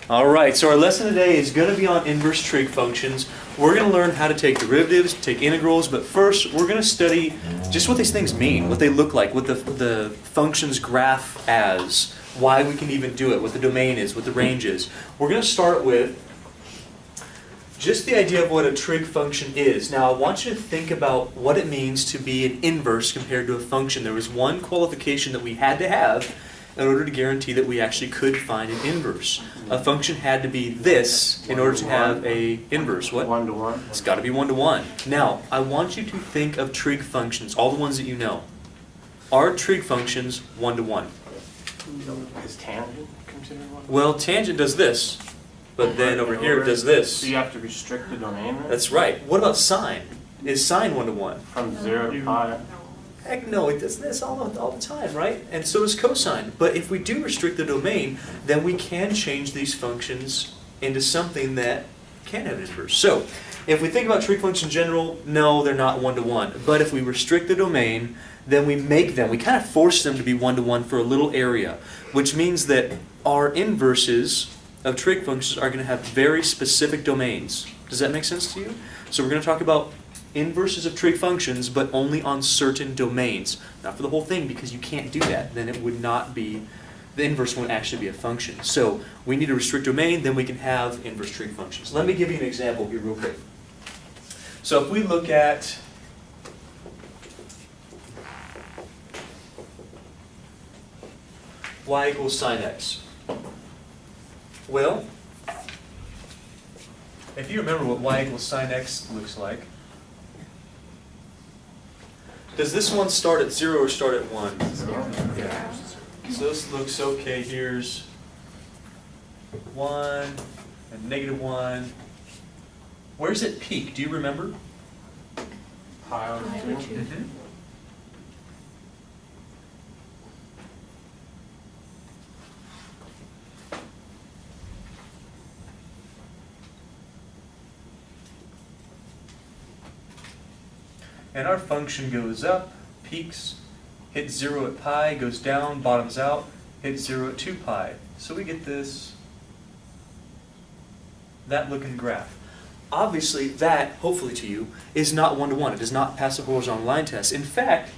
All right, so our lesson today is going to be on inverse trig functions. We're going to learn how to take derivatives, take integrals, but first we're going to study just what these things mean, what they look like, what the functions graph as, why we can even do it, what the domain is, what the range is. We're going to start with just the idea of what a trig function is. Now I want you to think about what it means to be an inverse compared to a function. There was one qualification that we had to have in order to guarantee that we actually could find an inverse. A function had to be this in order to have a inverse. What? 1 to 1. It's got to be 1 to 1. Now, I want you to think of trig functions, all the ones that you know. Are trig functions 1 to 1? Is tangent considered 1? Well, tangent does this, but then over here it does this. So you have to restrict the domain, right? That's right. What about sine? Is sine 1 to 1? From 0 to pi. Heck no, it does this all the time, right? And so does cosine. But if we do restrict the domain, then we can change these functions into something that can have an inverse. So, if we think about trig functions in general, no, they're not 1 to 1. But if we restrict the domain, then we make them, we kind of force them to be 1 to 1 for a little area, which means that our inverses of trig functions are going to have very specific domains. Does that make sense to you? So we're going to talk about inverses of trig functions, but only on certain domains. Not for the whole thing, because you can't do that. Then it would not be, the inverse won't actually be a function. So we need to restrict domain, then we can have inverse trig functions. Let me give you an example here real quick. So if we look at y equals sine x. Well, if you remember what y equals sine x looks like, does this one start at 0 or start at 1? Yeah. So this looks okay. Here's 1 and negative 1. Where's it peak? Do you remember? Pi over 2. Mm-hmm. And our function goes up, peaks, hits 0 at pi, goes down, bottoms out, hits 0 at 2 pi. So we get this, that looking graph. Obviously that, hopefully to you, is not 1 to 1. It does not pass the horizontal line test. In fact,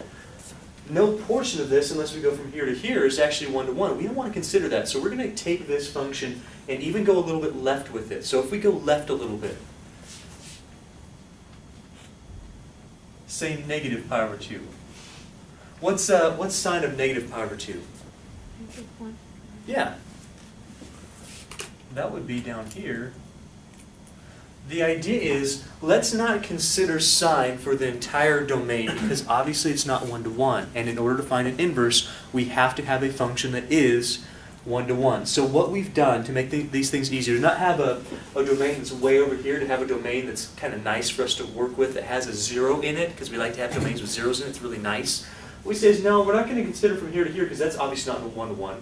no portion of this, unless we go from here to here, is actually 1 to 1. We don't want to consider that. So we're going to take this function and even go a little bit left with it. So if we go left a little bit, say negative pi over 2. What's sine of negative pi over 2? -1. Yeah. That would be down here. The idea is, let's not consider sine for the entire domain, because obviously it's not 1 to 1. And in order to find an inverse, we have to have a function that is 1 to 1. So what we've done to make these things easier, to not have a domain that's way over here, to have a domain that's kind of nice for us to work with, that has a 0 in it, because we like to have domains with zeros in it, it's really nice. What we say is, no, we're not going to consider from here to here, because that's obviously not 1 to 1.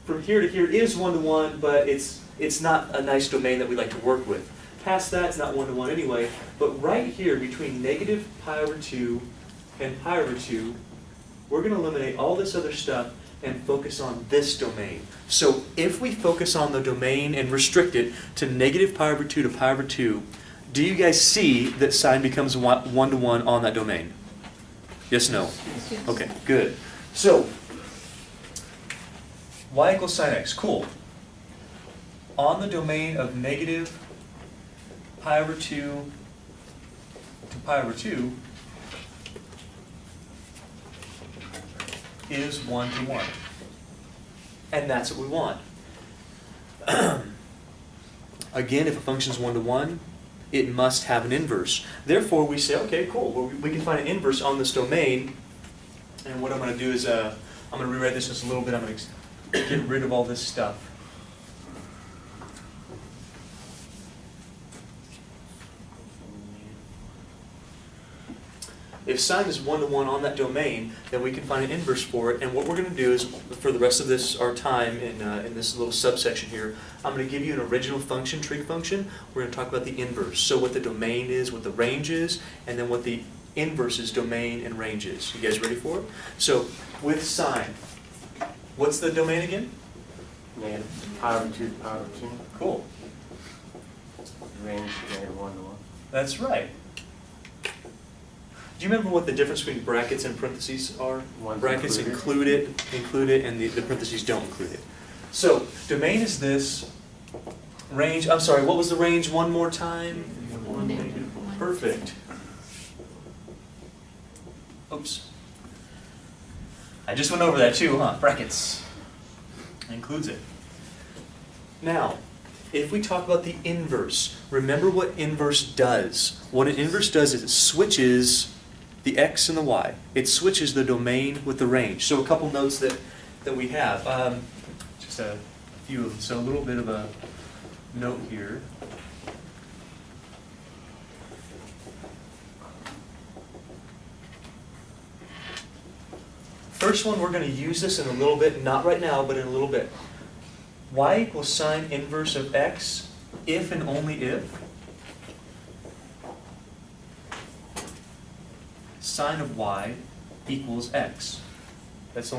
From here to here is 1 to 1, but it's not a nice domain that we like to work with. Past that, it's not 1 to 1 anyway, but right here, between negative pi over 2 and pi over 2, we're going to eliminate all this other stuff and focus on this domain. So if we focus on the domain and restrict it to negative pi over 2 to pi over 2, do you guys see that sine becomes 1 to 1 on that domain? Yes, no? Yes. Okay, good. So, y equals sine x, cool. On the domain of negative pi over 2 to pi over 2, is 1 to 1. And that's what we want. Again, if a function is 1 to 1, it must have an inverse. Therefore, we say, okay, cool, well, we can find an inverse on this domain. And what I'm going to do is, I'm going to rewrite this just a little bit. I'm going to get rid of all this stuff. If sine is 1 to 1 on that domain, then we can find an inverse for it. And what we're going to do is, for the rest of our time in this little subsection here, I'm going to give you an original function, trig function. We're going to talk about the inverse. So what the domain is, what the range is, and then what the inverse is, domain and range is. You guys ready for it? So with sine, what's the domain again? Negative pi over 2 to pi over 2. Cool. Range negative 1 to 1. That's right. Do you remember what the difference between brackets and parentheses are? One's Brackets include it, and the parentheses don't include it. So, domain is this. Range, I'm sorry, what was the range one more time? -1. Perfect. Oops. I just went over that too, huh? Brackets. Includes it. Now, if we talk about the inverse, remember what inverse does. What an inverse does is it switches the x and the y. It switches the domain with the range. So a couple notes that we have. Just a few of them. So a little bit of a note here. First one, we're going to use this in a little bit, not right now, but in a little bit. Y equals sine inverse of x if and only if sine of y equals x. That's the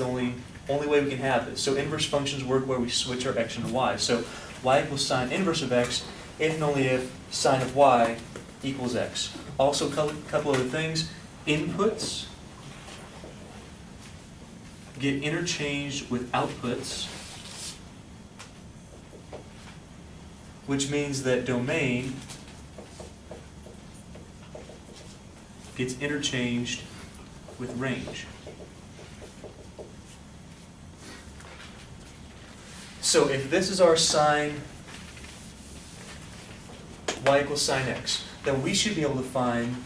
only way we can have this. So inverse functions work where we switch our x into y. So y equals sine inverse of x if and only if sine of y equals x. Also, a couple other things. Inputs get interchanged with outputs, which means that domain gets interchanged with range. So if this is our sine y equals sine x, then we should be able to find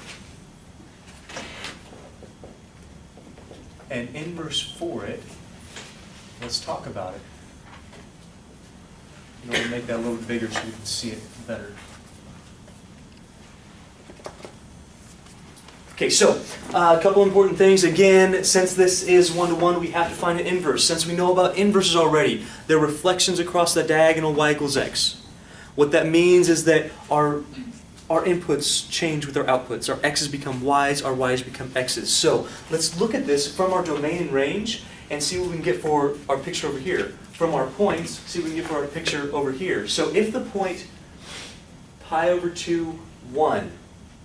an inverse for it. Let's talk about it. I'm going to make that a little bit bigger so you can see it better. Okay, so a couple important things. Again, since this is one-to-one, we have to find an inverse. Since we know about inverses already, they're reflections across the diagonal y equals x. What that means is that our inputs change with our outputs. Our x's become y's, our y's become x's. So let's look at this from our domain and range and see what we can get for our picture over here. From our points, see what we can get for our picture over here. So if the point pi over 2, 1,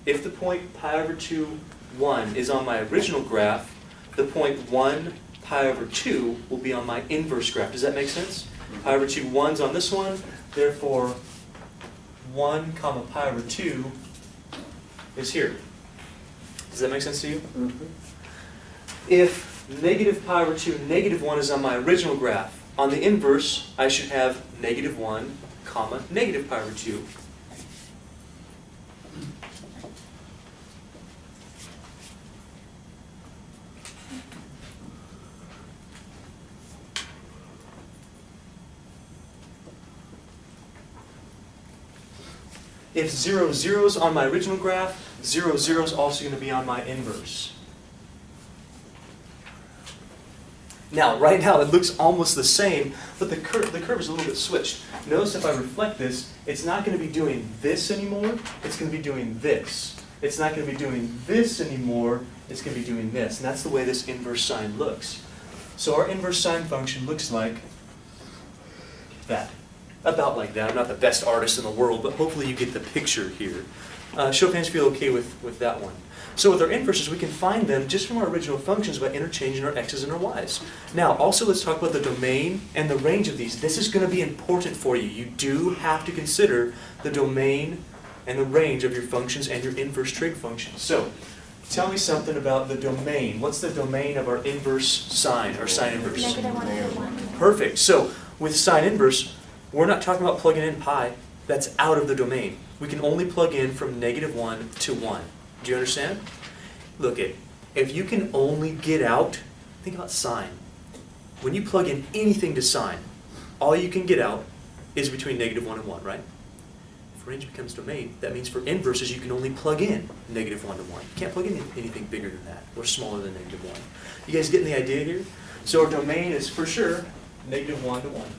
if the point pi over 2, 1 is on my original graph, the point 1 pi over 2 will be on my inverse graph. Does that make sense? Pi over 2, 1's on this one, therefore 1 comma pi over 2 is here. Does that make sense to you? Mm-hmm. If negative pi over 2, negative 1 is on my original graph, on the inverse, I should have negative 1 comma negative pi over 2. If 0, 0 is on my original graph, 0, 0 is also going to be on my inverse. Now, right now it looks almost the same, but the curve is a little bit switched. Notice if I reflect this, it's not going to be doing this anymore, it's going to be doing this. It's not going to be doing this anymore, it's going to be doing this. And that's the way this inverse sine looks. So our inverse sine function looks like that. About like that. I'm not the best artist in the world, but hopefully you get the picture here. Show of hands feel okay with that one. So with our inverses, we can find them just from our original functions by interchanging our x's and our y's. Now, also let's talk about the domain and the range of these. This is going to be important for you. You do have to consider the domain and the range of your functions and your inverse trig functions. So, tell me something about the domain. What's the domain of our inverse sine, or sine inverse? -1 to 1. Perfect. So, with sine inverse, we're not talking about plugging in pi. That's out of the domain. We can only plug in from -1 to 1. Do you understand? Look, if you can only get out, think about sine. When you plug in anything to sine, all you can get out is between -1 and 1, right? If range becomes domain, that means for inverses you can only plug in -1 to 1. You can't plug in anything bigger than that, or smaller than -1. You guys getting the idea here? So our domain is for sure -1 to 1.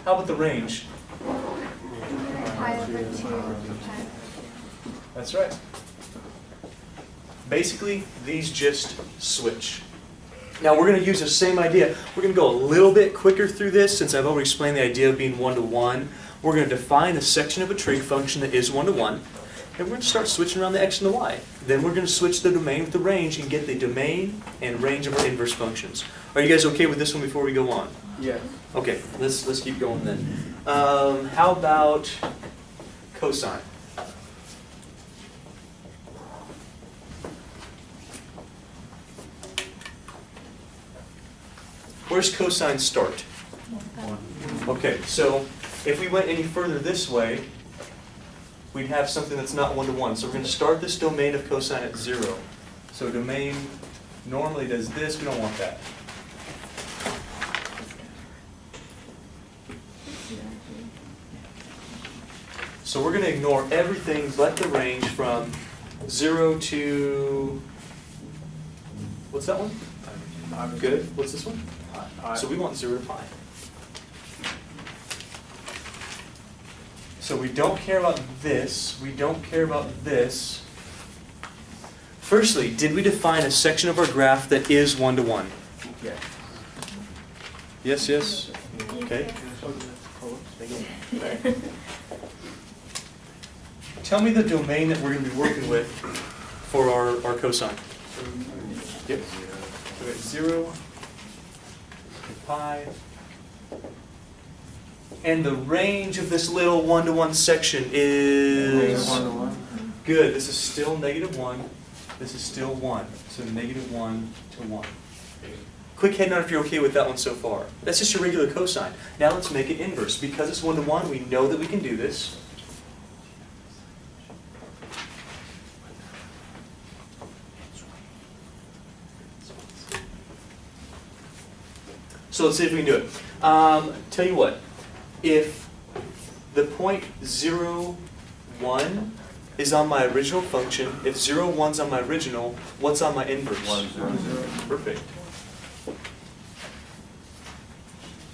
How about the range? Pi over 2 pi. That's right. Basically, these just switch. Now we're going to use the same idea. We're going to go a little bit quicker through this since I've already explained the idea of being one-to-one. We're going to define a section of a trig function that is one-to-one. And we're going to start switching around the x and the y. Then we're going to switch the domain with the range and get the domain and range of our inverse functions. Are you guys okay with this one before we go on? Yes. Okay, let's keep going then. How about cosine? Where's cosine start? Okay, so if we went any further this way, we'd have something that's not one-to-one. So we're going to start this domain of cosine at 0. So domain normally does this. We don't want that. So we're going to ignore everything but the range from 0 to, what's that one? Good. What's this one? So we want 0 to pi. So we don't care about this. We don't care about this. Firstly, did we define a section of our graph that is one-to-one? Yes. Yes, yes. Okay. Tell me the domain that we're going to be working with for our cosine. Yep. So it's 0 to pi. And the range of this little one-to-one section is... Good. This is still -1. This is still 1. So -1 to 1. Quick head nod if you're okay with that one so far. That's just your regular cosine. Now let's make it inverse. Because it's 1-to-1, we know that we can do this. So let's see if we can do it. Tell you what, if the point 0, 1 is on my original function, if 0, 1's on my original, what's on my inverse? 1, 0, 0. Perfect.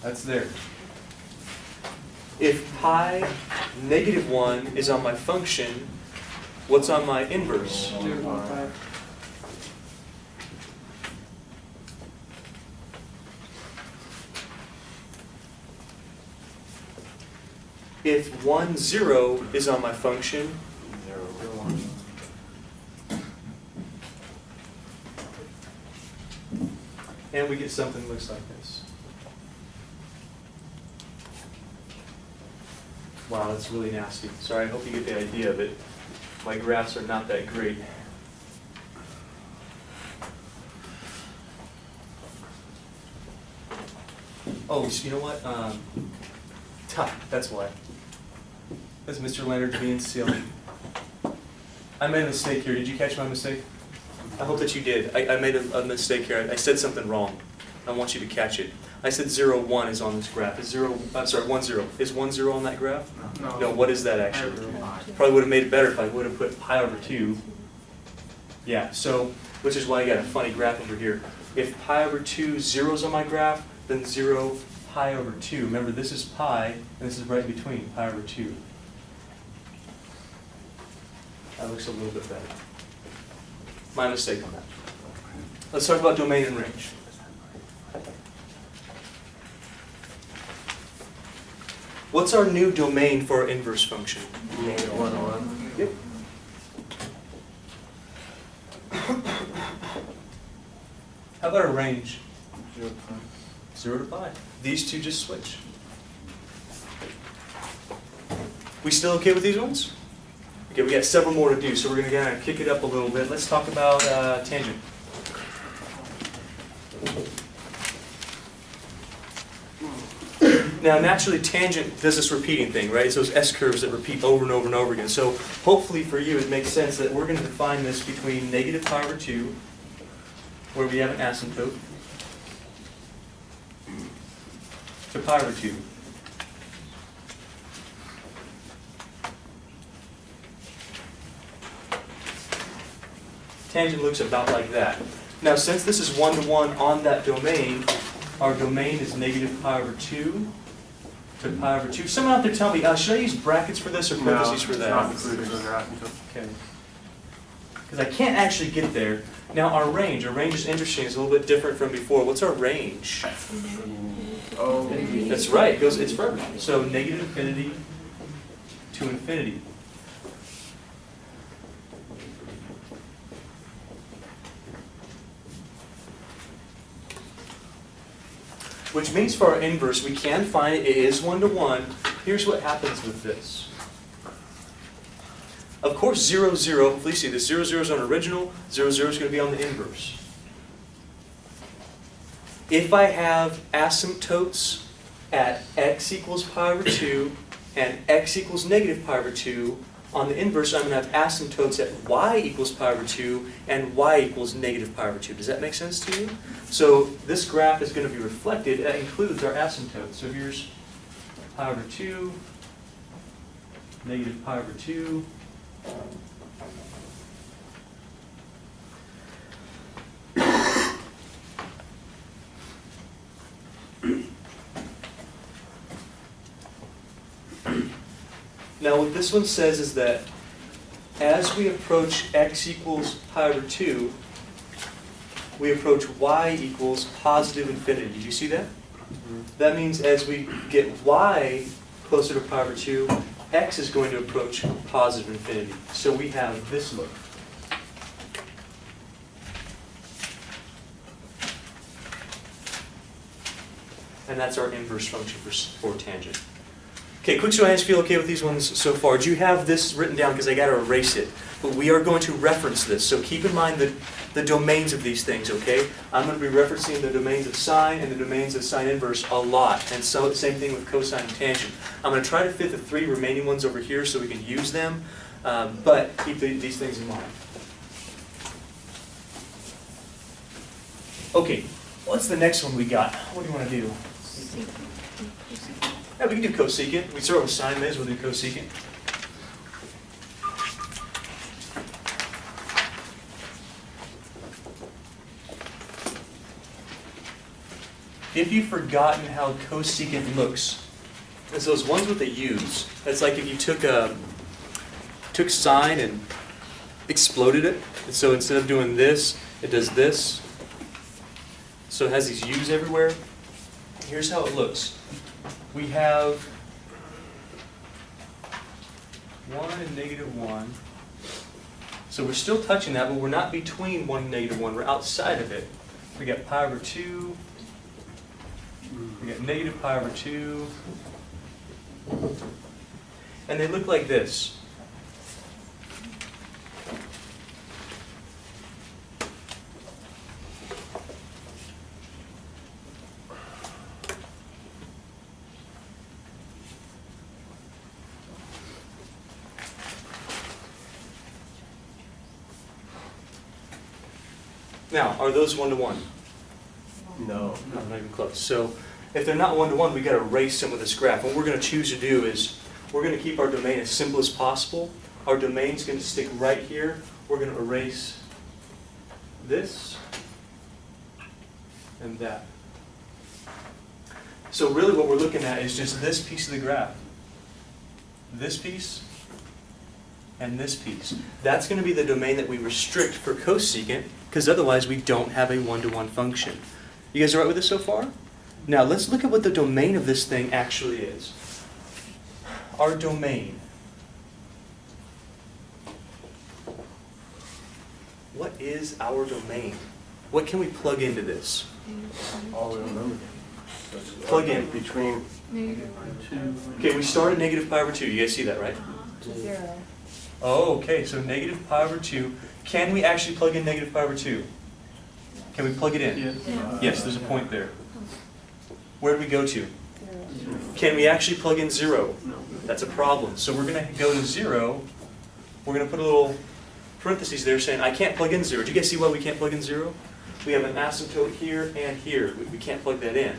That's there. If pi -1 is on my function, what's on my inverse? 0, If 1, 0 is on my function, 0, 1. and we get something that looks like this. Wow, that's really nasty. Sorry, I hope you get the idea of it. My graphs are not that great. Oh, so you know what? That's why. That's Mr. Leonard being silly. I made a mistake here. Did you catch my mistake? I hope that you did. I made a mistake here. I said something wrong. I want you to catch it. I said 0, 1 is on this graph. Is 0, I'm sorry, 1, 0. Is 1, 0 on that graph? No, what is that actually? Probably would have made it better if I would have put pi over 2. Yeah, so, which is why I got a funny graph over here. If pi over 2, 0's on my graph, then 0, pi over 2. Remember, this is pi, and this is right in between, pi over 2. That looks a little bit better. My mistake on that. Let's talk about domain and range. What's our new domain for our inverse function? -1, 1. Yep. How about our range? 0 to pi. 0 to pi. These two just switch. We still okay with these ones? Okay, we got several more to do, so we're going to kind of kick it up a little bit. Let's talk about tangent. Now, naturally, tangent does this repeating thing, right? It's those S-curves that repeat over and over and over again. So hopefully for you, it makes sense that we're going to define this between -pi over 2, where we have an asymptote, to pi over 2. Tangent looks about like that. Now, since this is 1-to-1 on that domain, our domain is -pi over 2 to pi over 2. Someone out there tell me, should I use brackets for this or parentheses for that? Not included in that. Okay. Because I can't actually get there. Now our range is interesting. It's a little bit different from before. What's our range? Oh, That's right. It's forever. So negative infinity to infinity. Which means for our inverse, we can find it is 1 to 1. Here's what happens with this. Of course, 0, 0, hopefully you see this, 0, 0 is on original, 0, 0 is going to be on the inverse. If I have asymptotes at x equals pi over 2 and x equals negative pi over 2, on the inverse I'm going to have asymptotes at y equals pi over 2 and y equals negative pi over 2. Does that make sense to you? So this graph is going to be reflected. That includes our asymptotes. So here's pi over 2, negative pi over 2. Now what this one says is that as we approach x equals pi over 2, we approach y equals positive infinity. Did you see that? That means as we get y closer to pi over 2, x is going to approach positive infinity. So we have this look. And that's our inverse function for tangent. Okay, quick show of hands, feel okay with these ones so far? Do you have this written down? Because I got to erase it. But we are going to reference this. So keep in mind the domains of these things, okay? I'm going to be referencing the domains of sine and the domains of sine inverse a lot. And so same thing with cosine and tangent. I'm going to try to fit the 3 remaining ones over here so we can use them. But keep these things in mind. Okay, what's the next one we got? What do you want to do? Yeah, we can do cosecant. We start with sine, may as well do cosecant. If you've forgotten how cosecant looks, it's those ones with the U's. That's like if you took sine and exploded it. And so instead of doing this, it does this. So it has these U's everywhere. Here's how it looks. We have 1 and negative 1. So we're still touching that, but we're not between 1 and negative 1. We're outside of it. We got pi over 2. We got negative pi over 2. And they look like this. Now, are those 1 to 1? no. No, not even close. So if they're not 1 to 1, we've got to erase some of this graph. What we're going to choose to do is we're going to keep our domain as simple as possible. Our domain's going to stick right here. We're going to erase this and that. So really what we're looking at is just this piece of the graph. This piece and this piece. That's going to be the domain that we restrict for cosecant, because otherwise we don't have a 1-to-1 function. You guys all right with this so far? Now let's look at what the domain of this thing actually is. Our domain. What is our domain? What can we plug into this? All the numbers. Plug in. Between Negative 2. Okay, we start at negative pi over 2. You guys see that, right? 0. Oh, okay, so negative pi over 2. Can we actually plug in negative pi over 2? Can we plug it in? Yes. Yes, there's a point there. Where do we go to? Can we actually plug in 0? No. That's a problem. So we're going to go to 0. We're going to put a little parentheses there saying, I can't plug in 0. Do you guys see why we can't plug in 0? We have an asymptote here and here. We can't plug that in.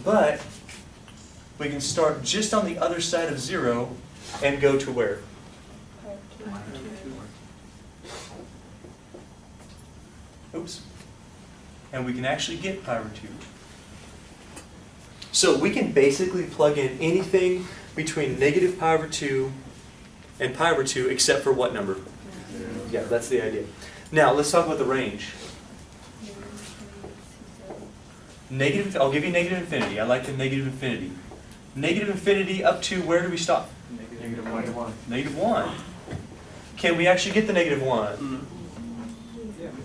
But we can start just on the other side of 0 and go to where? Oops. And we can actually get pi over 2. So we can basically plug in anything between negative pi over 2 and pi over 2 except for what number? Yeah, that's the idea. Now, let's talk about the range. Negative, I'll give you negative infinity. I like the negative infinity. Negative infinity up to where do we stop? Negative 1 to 1. Negative 1. Can we actually get the negative 1?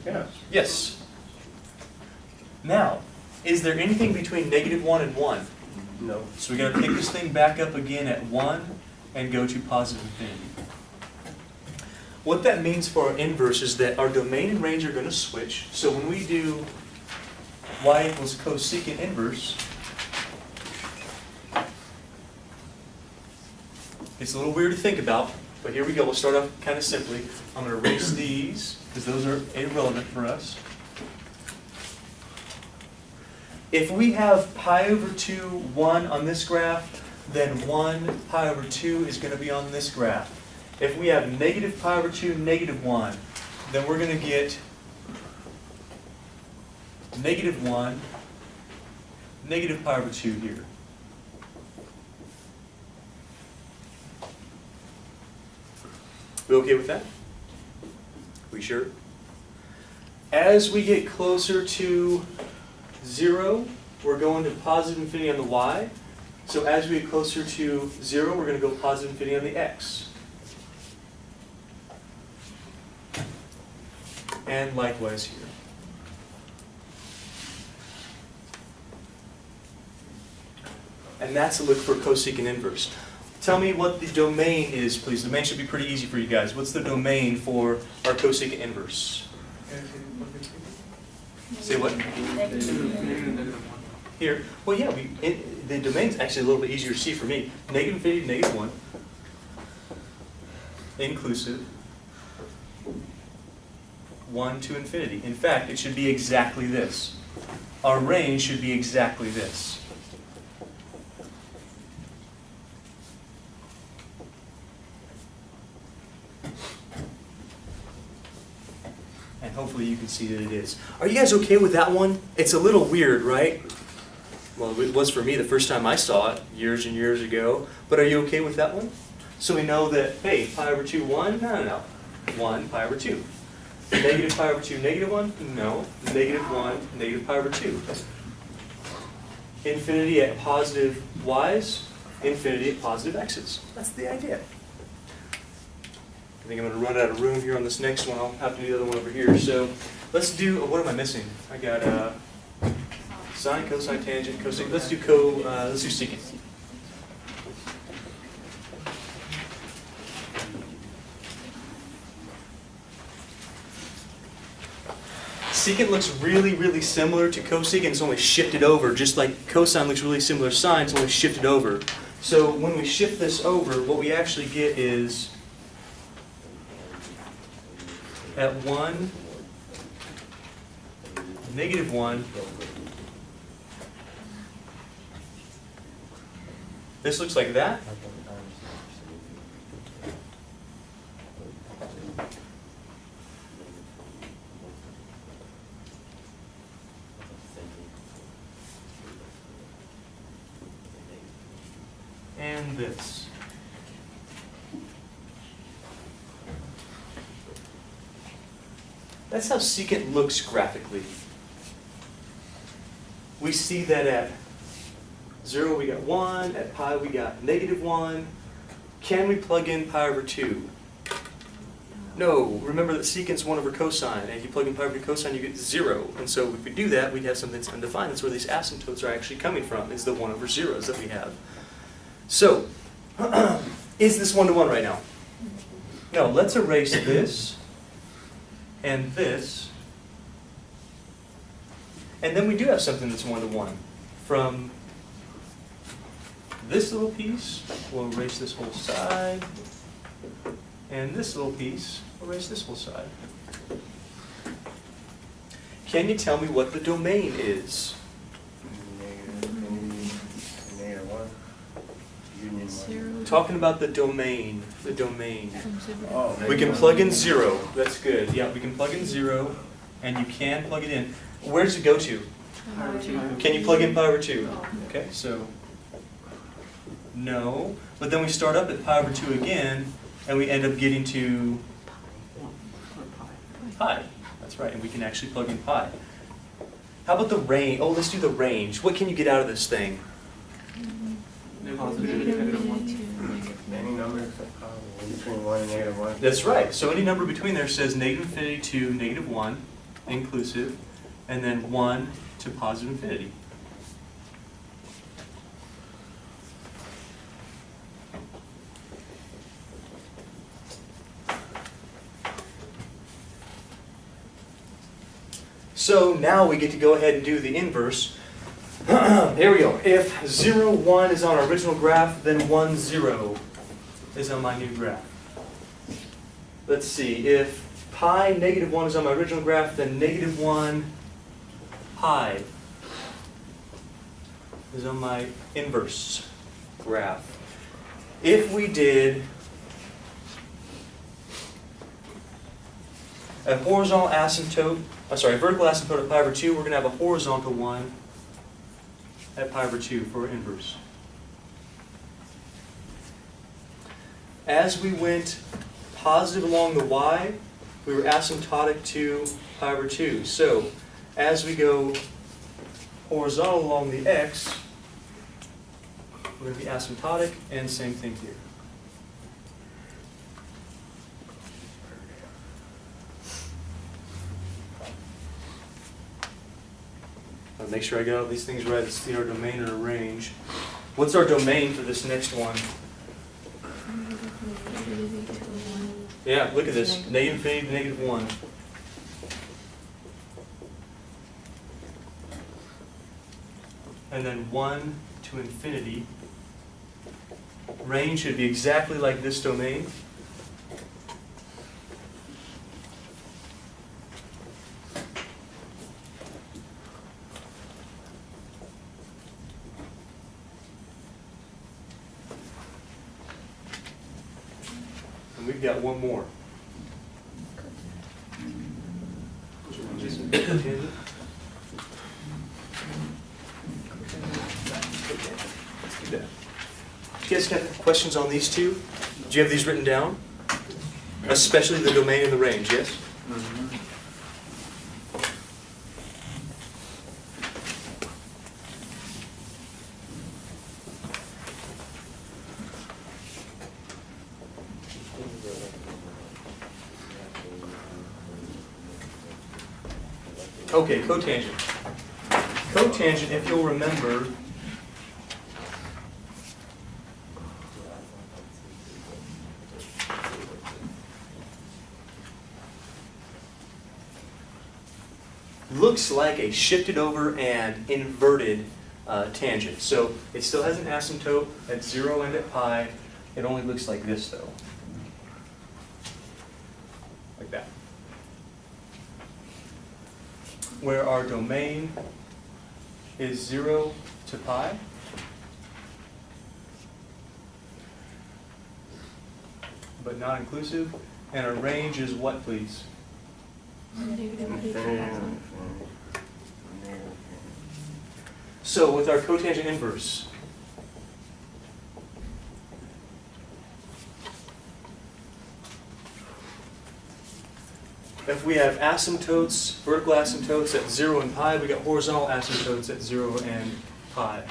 Yeah. Yes. Now, is there anything between negative 1 and 1? No. So we got to pick this thing back up again at 1 and go to positive infinity. What that means for our inverse is that our domain and range are going to switch. So when we do y equals cosecant inverse, it's a little weird to think about, but here we go. We'll start off kind of simply. I'm going to erase these because those are irrelevant for us. If we have pi over 2, 1 on this graph, then 1 pi over 2 is going to be on this graph. If we have negative pi over 2, negative 1, then we're going to get negative 1, negative pi over 2 here. We okay with that? We sure? As we get closer to 0, we're going to positive infinity on the y. So as we get closer to 0, we're going to go positive infinity on the x. And likewise here. And that's a look for cosecant inverse. Tell me what the domain is, please. The domain should be pretty easy for you guys. What's the domain for our cosecant inverse? Say what? Here. Well, yeah, the domain's actually a little bit easier to see for me. Negative infinity, negative 1. Inclusive. 1 to infinity. In fact, it should be exactly this. Our range should be exactly this. And hopefully you can see that it is. Are you guys okay with that one? It's a little weird, right? Well, it was for me the first time I saw it, years and years ago. But are you okay with that one? So we know that, hey, pi over 2, 1? No. 1 pi over 2. Negative pi over 2, negative 1? No. Negative 1, negative pi over 2. Infinity at positive y's, infinity at positive x's. That's the idea. I think I'm going to run out of room here on this next one. I'll have to do the other one over here. So let's do, what am I missing? I got sine, cosine, tangent, cosecant. Let's do secant. Secant looks really, really similar to cosecant. It's only shifted over, just like cosine looks really similar to sine. It's only shifted over. So when we shift this over, what we actually get is at 1, negative 1. This looks like that. And this. That's how secant looks graphically. We see that at 0 we got 1, at pi we got negative 1. Can we plug in pi over 2? No. Remember that secant's 1 over cosine, and if you plug in pi over 2 cosine you get 0. And so if we do that, we'd have something that's undefined. That's where these asymptotes are actually coming from, is the 1 over 0s that we have. So, is this 1 to 1 right now? No, let's erase this and this. And then we do have something that's 1 to 1. From this little piece, we'll erase this whole side. And this little piece, we'll erase this whole side. Can you tell me what the domain is? Negative 1. Union 1. Talking about the domain. The domain. Oh, We can plug in 0. That's good. Yeah, we can plug in 0, and you can plug it in. Where does it go to? Can you plug in pi over 2? Okay, so no. But then we start up at pi over 2 again, and we end up getting to pi. That's right, and we can actually plug in pi. How about the range? Oh, let's do the range. What can you get out of this thing? Any number except pi, between 1 and -1. That's right. So any number between there says negative infinity to -1, inclusive, and then 1 to positive infinity. So now we get to go ahead and do the inverse. Here we go. If 0, 1 is on our original graph, then 1, 0 is on my new graph. Let's see. If pi -1 is on my original graph, then -1 pi is on my inverse graph. If we did a horizontal asymptote, vertical asymptote at pi over 2, we're going to have a horizontal one at pi over 2 for inverse. As we went positive along the y, we were asymptotic to pi over 2. So as we go horizontal along the x, we're going to be asymptotic, and same thing here. I'll make sure I got all these things right. Let's see our domain and our range. What's our domain for this next one? Yeah, look at this. Negative infinity to -1. And then 1 to infinity. Range should be exactly like this domain. And we've got one more. Let's do that. Do you guys have questions on these two? Do you have these written down? Especially the domain and the range, yes? Okay, cotangent. Cotangent, if you'll remember, looks like a shifted over and inverted tangent. So it still has an asymptote at 0 and at pi. It only looks like this though. Like that. Where our domain is 0 to pi. But not inclusive. And our range is what, please? So with our cotangent inverse, if we have asymptotes, vertical asymptotes at 0 and pi, we got horizontal asymptotes at 0 and pi.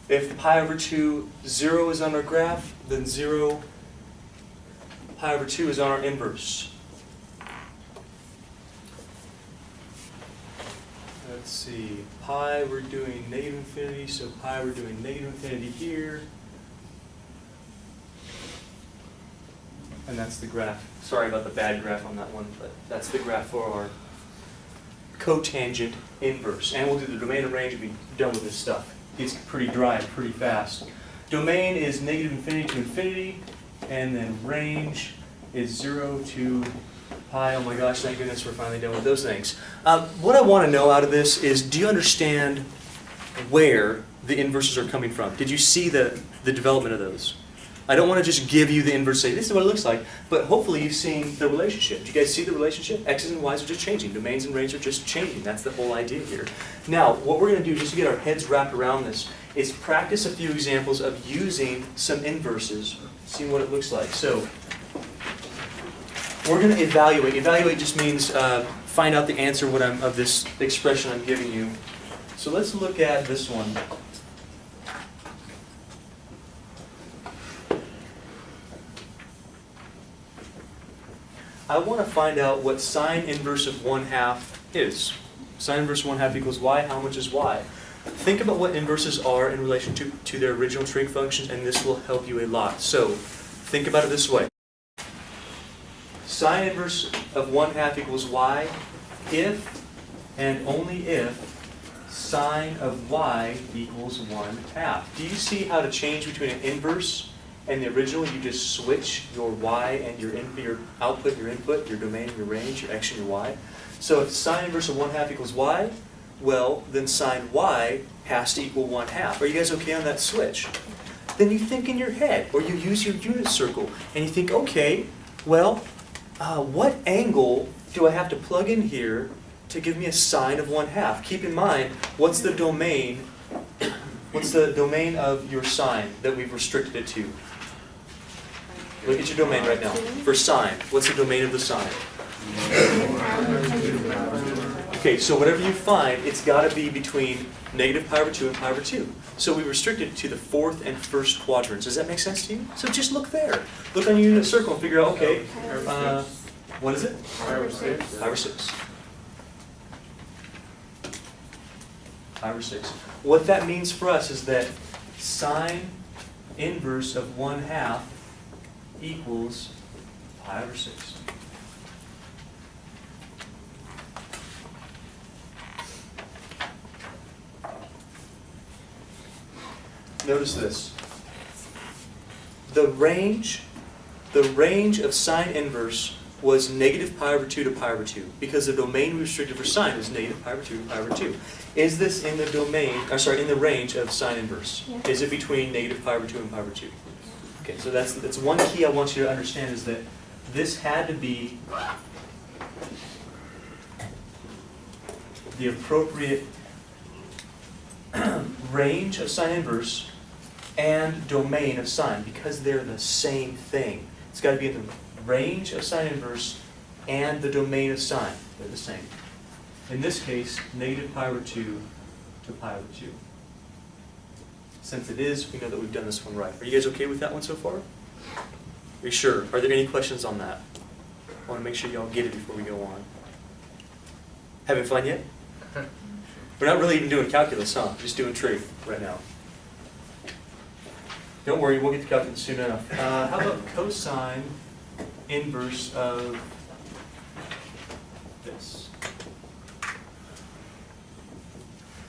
If pi over 2, 0 is on our graph, then 0, pi over 2 is on our inverse. Let's see, pi we're doing negative infinity, so pi we're doing negative infinity here. And that's the graph. Sorry about the bad graph on that one, but that's the graph for our cotangent inverse. And we'll do the domain and range and be done with this stuff. It's pretty dry, pretty fast. Domain is negative infinity to infinity, and then range is 0 to pi. Oh my gosh, thank goodness we're finally done with those things. What I want to know out of this is, do you understand where the inverses are coming from? Did you see the development of those? I don't want to just give you the inverse, say this is what it looks like, but hopefully you've seen the relationship. Do you guys see the relationship? X's and Y's are just changing. Domains and ranges are just changing. That's the whole idea here. Now, what we're going to do, just to get our heads wrapped around this, is practice a few examples of using some inverses, seeing what it looks like. So, we're going to evaluate. Evaluate just means find out the answer of this expression I'm giving you. So let's look at this one. I want to find out what sine inverse of 1/2 is. Sine inverse of 1/2 equals y. How much is y? Think about what inverses are in relation to their original trig functions, and this will help you a lot. So, think about it this way. Sine inverse of 1/2 equals y if and only if sine of y equals 1/2. Do you see how to change between an inverse and the original? You just switch your y and your output, your input, your domain, your range, your x and your y. So if sine inverse of 1/2 equals y, well, then sine y has to equal 1/2. Are you guys okay on that switch? Then you think in your head, or you use your unit circle, and you think, okay, well, what angle do I have to plug in here to give me a sine of 1/2? Keep in mind, what's the domain of your sine that we've restricted it to? Look at your domain right now. For sine, what's the domain of the sine? Okay, so whatever you find, it's got to be between -π/2 and π/2. So we restricted it to the fourth and first quadrants. Does that make sense to you? So just look there. Look on your unit circle and figure out, okay, what is it? 5/6. 5/6. 5/6. What that means for us is that sine inverse of 1/2 equals 5/6. Notice this. The range of sine inverse was -π/2 to π/2 because the domain we restricted for sine was -π/2 to π/2. Is this in the in the range of sine inverse? Yeah. Is it between -π/2 and π/2? Okay, so that's one key I want you to understand is that this had to be the appropriate range of sine inverse and domain of sine because they're the same thing. It's got to be in the range of sine inverse and the domain of sine. They're the same. In this case, -π/2 to π/2. Since it is, we know that we've done this one right. Are you guys okay with that one so far? Are you sure? Are there any questions on that? I want to make sure y'all get it before we go on. Having fun yet? We're not really even doing calculus, huh? We're just doing trig right now. Don't worry, we'll get to calculus soon enough. How about cosine inverse of this?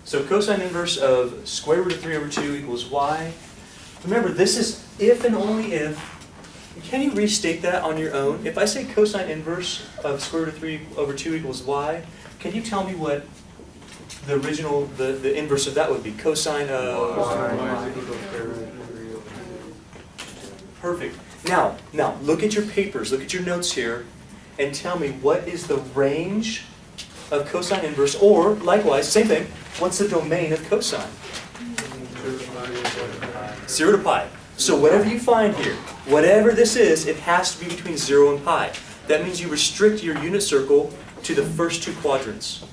So cosine inverse of square root of 3/2 equals y. Remember, this is if and only if. Can you restate that on your own? If I say cosine inverse of square root of 3/2 equals y, can you tell me what the original, the inverse of that would be? Cosine of... Perfect. Now, look at your papers, look at your notes here, and tell me what is the range of cosine inverse, or likewise, same thing, what's the domain of cosine? 0 to pi. So whatever you find here, whatever this is, it has to be between 0 and pi. That means you restrict your unit circle to the first two quadrants.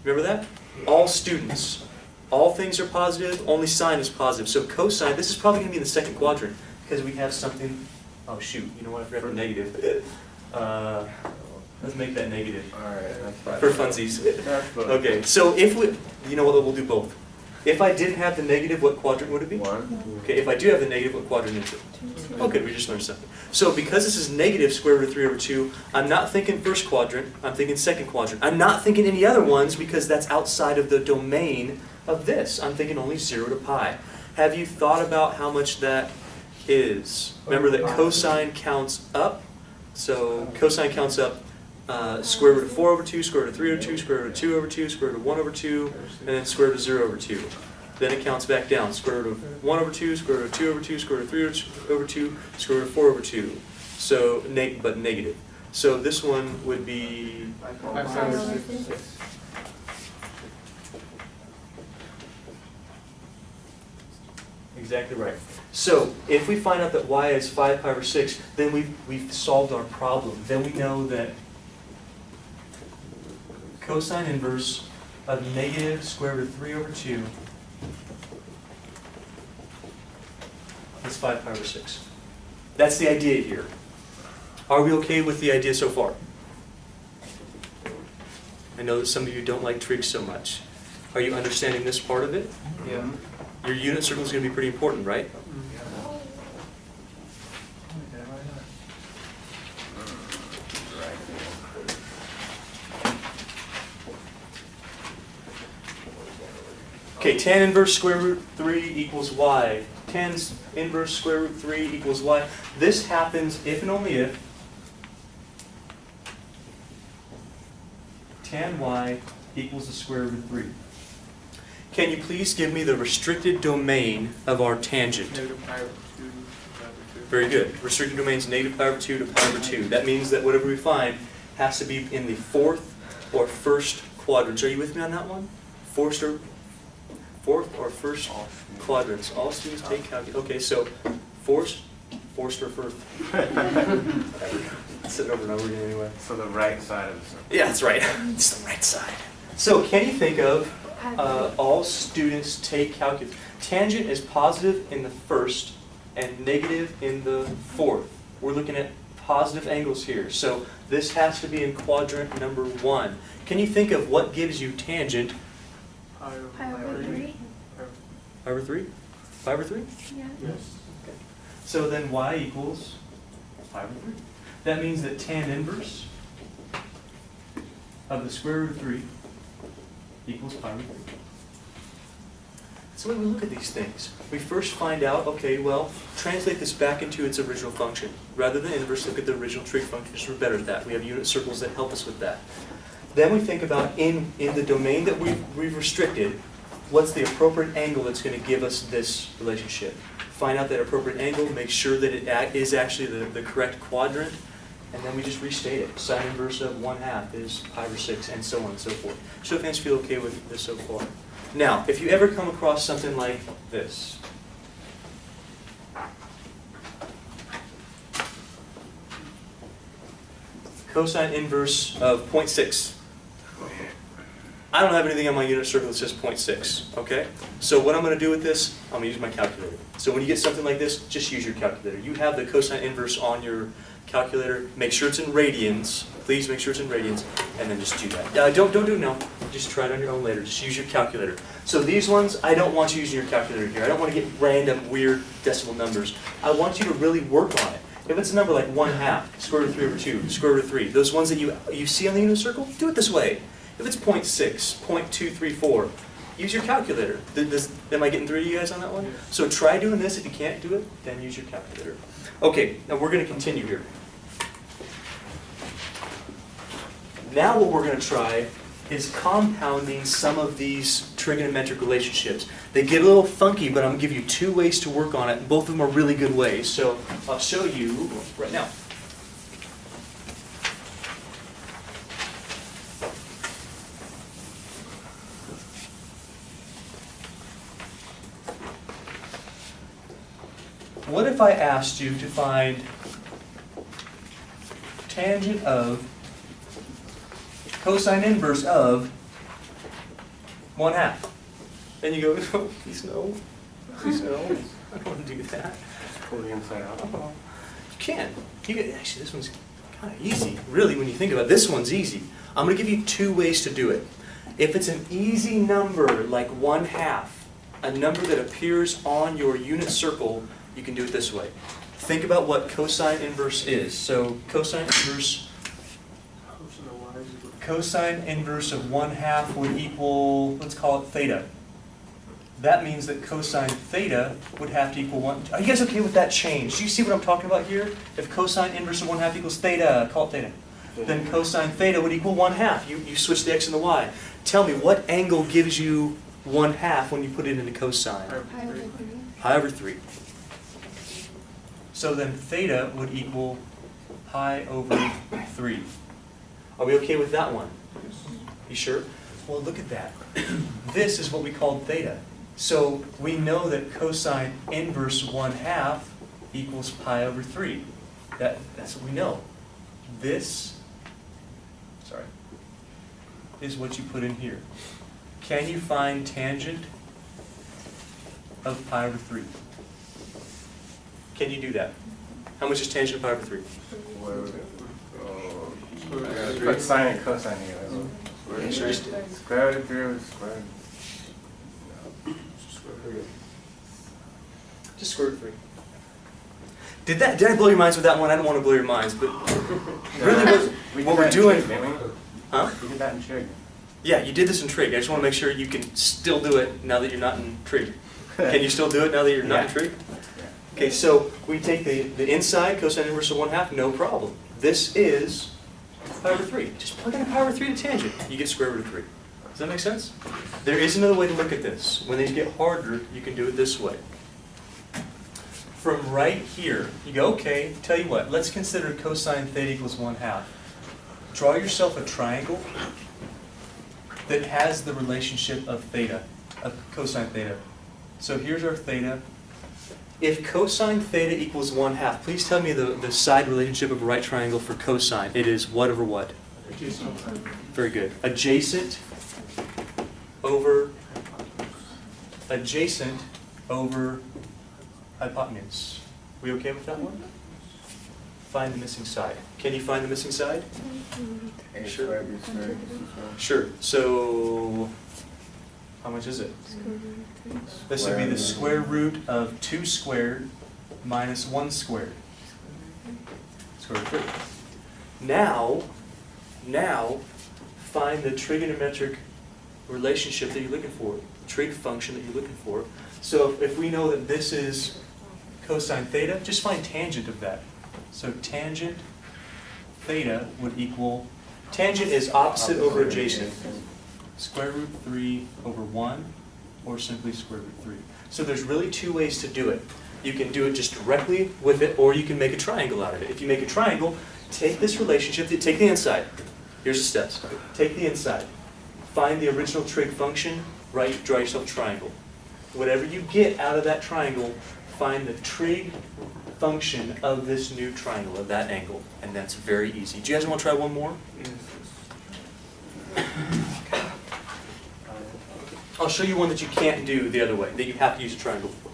Remember that? All students. All things are positive, only sine is positive. So cosine, this is probably going to be in the second quadrant, because we have something, oh shoot, you know what, I forgot the negative. Let's make that negative. Alright, that's fine. For funsies. That's fine. Okay, so if we, you know what, we'll do both. If I didn't have the negative, what quadrant would it be? 1. Okay, if I do have the negative, what quadrant is it? Okay, we just learned something. So because this is negative square root of 3/2, I'm not thinking first quadrant, I'm thinking second quadrant. I'm not thinking any other ones because that's outside of the domain of this. I'm thinking only 0 to pi. Have you thought about how much that is? Remember that cosine counts up. So cosine counts up square root of 4/2, square root of 3/2, square root of 2/2, square root of 1/2, and then square root of 0/2. Then it counts back down. Square root of 1 over 2, square root of 2 over 2, square root of 3 over 2, square root of 4 over 2. So, but negative. So this one would be 5 over 6. exactly right. So if we find out that y is 5 pi over 6, then we've solved our problem. Then we know that cosine inverse of negative square root of 3 over 2 is 5 pi over 6. That's the idea here. Are we okay with the idea so far? I know that some of you don't like trig so much. Are you understanding this part of it? Yeah. Your unit circle is going to be pretty important, right? Okay, tan inverse square root 3 equals y. Tan inverse square root 3 equals y. This happens if and only if tan y equals the square root of 3. Can you please give me the restricted domain of our tangent? Negative pi over 2, pi over 2. Very good. Restricted domain is negative pi over 2 to pi over 2. That means that whatever we find has to be in the fourth or first quadrants. Are you with me on that one? Fourth or first quadrants. All students take calculus. Okay, so fourth or first. Say it over and over again anyway. So the right side of the circle. Yeah, that's right. It's the right side. So can you think of all students take calculus? Tangent is positive in the first and negative in the fourth. We're looking at positive angles here. So this has to be in quadrant number 1. Can you think of what gives you tangent? Pi over 3? Pi over 3? Pi over 3? Yeah. Yes. Okay. So then y equals pi over 3. That means that tan inverse of the square root of 3 equals pi over 3. That's the way we look at these things. We first find out, okay, well, translate this back into its original function. Rather than inverse, look at the original trig function, because we're better at that. We have unit circles that help us with that. Then we think about in the domain that we've restricted, what's the appropriate angle that's going to give us this relationship. Find out that appropriate angle, make sure that it is actually the correct quadrant, and then we just restate it. Sine inverse of 1/2 is pi over 6, and so on and so forth. Show of hands feel okay with this so far. Now, if you ever come across something like this, cosine inverse of 0.6. I don't have anything on my unit circle that says 0.6, okay? So what I'm going to do with this, I'm going to use my calculator. So when you get something like this, just use your calculator. You have the cosine inverse on your calculator. Make sure it's in radians. Please make sure it's in radians, and then just do that. Don't do it now. Just try it on your own later. Just use your calculator. So these ones, I don't want you using your calculator here. I don't want to get random, weird decimal numbers. I want you to really work on it. If it's a number like 1/2, square root of 3 over 2, square root of 3, those ones that you see on the unit circle, do it this way. If it's 0.6, 0.234, use your calculator. Am I getting through to you guys on that one? So try doing this. If you can't do it, then use your calculator. Okay, now we're going to continue here. Now what we're going to try is compounding some of these trigonometric relationships. They get a little funky, but I'm going to give you 2 ways to work on it. Both of them are really good ways. So I'll show you right now. What if I asked you to find tangent of cosine inverse of 1/2? And you go, oh, please no. Please no. I don't want to do that. Just pull the inside out. Oh, you can. Actually, this one's kind of easy. Really, when you think about it, this one's easy. I'm going to give you 2 ways to do it. If it's an easy number like 1/2, a number that appears on your unit circle, you can do it this way. Think about what cosine inverse is. So cosine inverse of 1/2 would equal, let's call it theta. That means that cosine theta would have to equal 1. Are you guys okay with that change? Do you see what I'm talking about here? If cosine inverse of 1/2 equals theta, call it theta. Then cosine theta would equal 1/2. You switch the x and the y. Tell me, what angle gives you 1/2 when you put it into cosine? Pi over 3. Pi over 3. So then theta would equal pi over 3. Are we okay with that one? You sure? Well, look at that. This is what we called theta. So we know that cosine inverse 1/2 equals pi over 3. That's what we know. This, is what you put in here. Can you find tangent of pi over 3? Can you do that? How much is tangent of pi over 3? Put sine and cosine together. Square root of 3 over square root. Just square root of 3. Did I blow your minds with that one? I don't want to blow your minds, but really what we're doing... Huh? We did that in trig. Yeah, you did this in trig. I just want to make sure you can still do it now that you're not in trig. Can you still do it now that you're not in trig? Okay, so we take the inside, cosine inverse of 1/2, no problem. This is pi over 3. Just plug in pi over 3 to tangent. You get square root of 3. Does that make sense? There is another way to look at this. When these get harder, you can do it this way. From right here, you go, okay, tell you what, let's consider cosine theta equals 1/2. Draw yourself a triangle that has the relationship of theta, of cosine theta. So here's our theta. If cosine theta equals 1/2, please tell me the side relationship of a right triangle for cosine. It is what over what? Very good. Adjacent over hypotenuse. We okay with that one? Find the missing side. Can you find the missing side? Sure. Sure. So, how much is it? This would be the square root of 2 squared minus 1 squared. Square root of 3. Now, find the trigonometric relationship that you're looking for, the trig function that you're looking for. So if we know that this is cosine theta, just find tangent of that. So tangent theta would equal, tangent is opposite over adjacent. Square root 3 over 1, or simply square root 3. So there's really 2 ways to do it. You can do it just directly with it, or you can make a triangle out of it. If you make a triangle, take this relationship, take the inside. Here's the steps. Take the inside. Find the original trig function, draw yourself a triangle. Whatever you get out of that triangle, find the trig function of this new triangle, of that angle. And that's very easy. Do you guys want to try one more? I'll show you one that you can't do the other way, that you have to use a triangle for.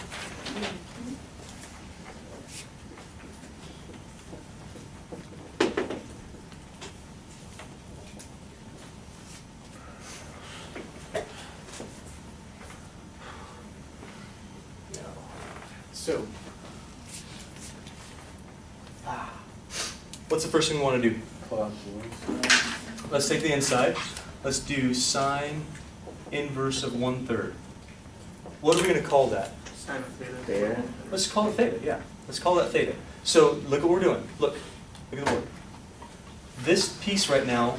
So, what's the first thing we want to do? Let's take the inside. Let's do sine inverse of 1/3. What are we going to call that? Sine of theta. Let's call it theta, yeah. Let's call that theta. So look at what we're doing. Look at the board. This piece right now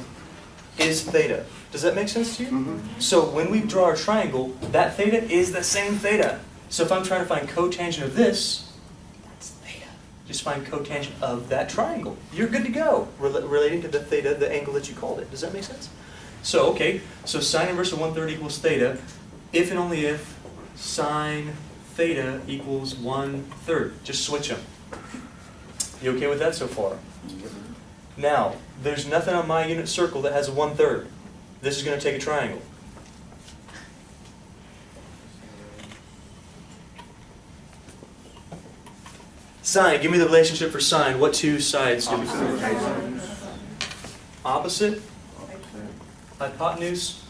is theta. Does that make sense to you? Mm-hmm. So when we draw our triangle, that theta is the same theta. So if I'm trying to find cotangent of this, that's theta. Just find cotangent of that triangle. You're good to go, relating to the theta, the angle that you called it. Does that make sense? So, okay, so sine inverse of 1/3 equals theta, if and only if sine theta equals 1/3. Just switch them. You okay with that so far? Now, there's nothing on my unit circle that has a 1/3. This is going to take a triangle. Sine, give me the relationship for sine. What 2 sides do we see? Opposite? Hypotenuse.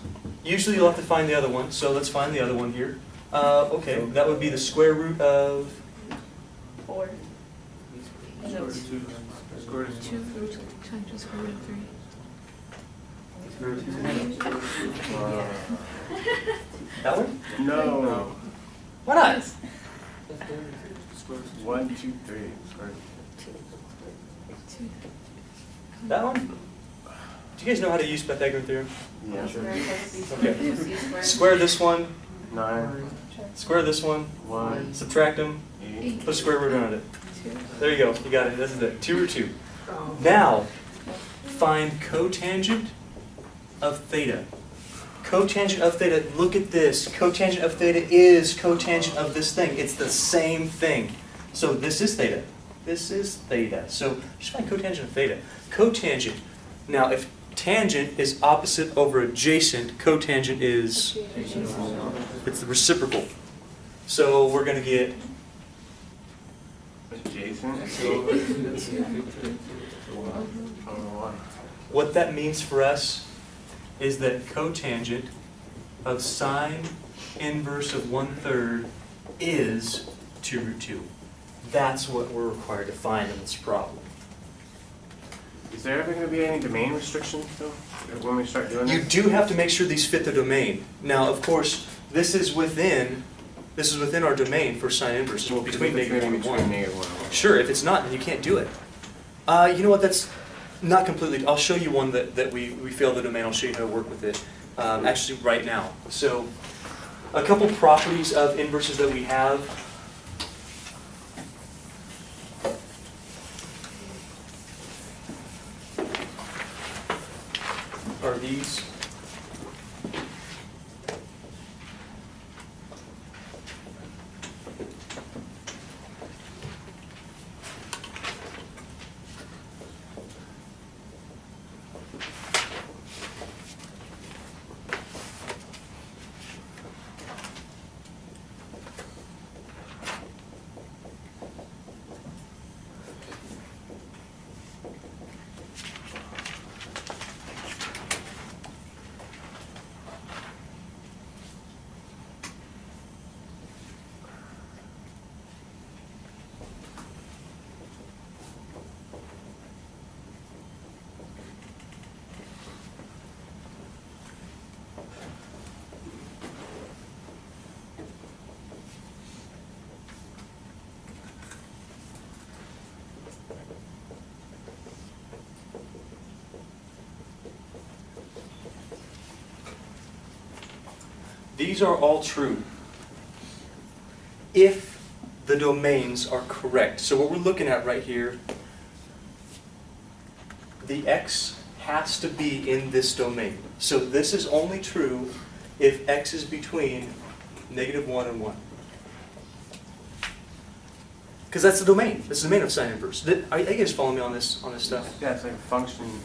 Usually you'll have to find the other one, so let's find the other one here. Okay, that would be the square root of 4. And then 2 Square root of times the square root of 3. that one? No. Why not? 1, 2, 3. Square root. That one? Do you guys know how to use Pythagorean theorem? Yeah. Okay. Square this one 9, Square this one, 1, subtract them, 8. put a square root around it. 2. There you go, you got it, this is it, 2 root 2. Now, find cotangent of theta. Cotangent of theta, look at this. Cotangent of theta is cotangent of this thing. It's the same thing. So this is theta. This is theta. So just find cotangent of theta. Cotangent. Now, if tangent is opposite over adjacent, cotangent is, it's the reciprocal. So we're going to get, Adjacent. what that means for us is that cotangent of sine inverse of 1/3 is 2 root 2. That's what we're required to find in this problem. Is there ever going to be any domain restrictions though, when we start doing You this? do have to make sure these fit the domain. Now, of course, this is within our domain for sine inverse, well, between negative 1 and 1. Negative 1. Sure, if it's not, then you can't do it. You know what, that's not completely, I'll show you one that we fail the domain, I'll show you how to work with it, actually right now. So, a couple properties of inverses that we have. Are these. These are all true if the domains are correct. So what we're looking at right here, the x has to be in this domain. So this is only true if x is between negative 1 and 1. Because that's the domain. That's the domain of sine inverse. Are you guys following me on this stuff? Yeah, it's like a function.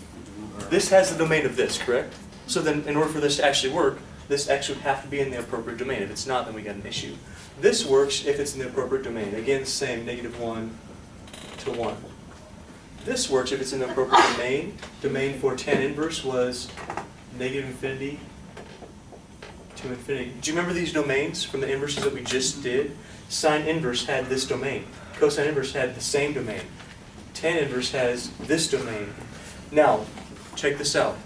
This has the domain of this, correct? So then in order for this to actually work, this x would have to be in the appropriate domain. If it's not, then we got an issue. This works if it's in the appropriate domain. Again, same, negative 1 to 1. This works if it's in the appropriate domain. Domain for tan inverse was negative infinity to infinity. Do you remember these domains from the inverses that we just did? Sine inverse had this domain. Cosine inverse had the same domain. Tan inverse has this domain. Now, check this out.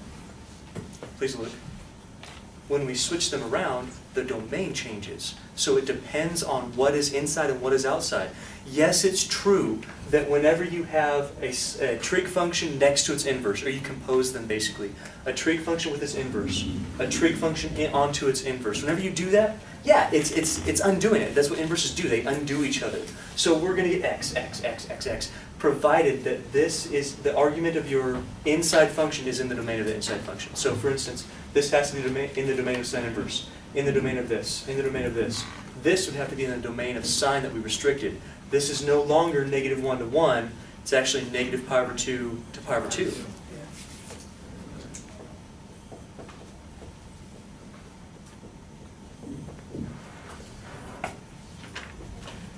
Please look. When we switch them around, the domain changes. So it depends on what is inside and what is outside. Yes, it's true that whenever you have a trig function next to its inverse, or you compose them basically, a trig function with its inverse, a trig function onto its inverse, whenever you do that, yeah, it's undoing it. That's what inverses do. They undo each other. So we're going to get x, x, x, x, x, provided that this is the argument of your inside function is in the domain of the inside function. So for instance, this has to be in the domain of sine inverse, in the domain of this, in the domain of this. This would have to be in the domain of sine that we restricted. This is no longer negative 1 to 1. It's actually negative pi over 2 to pi over 2.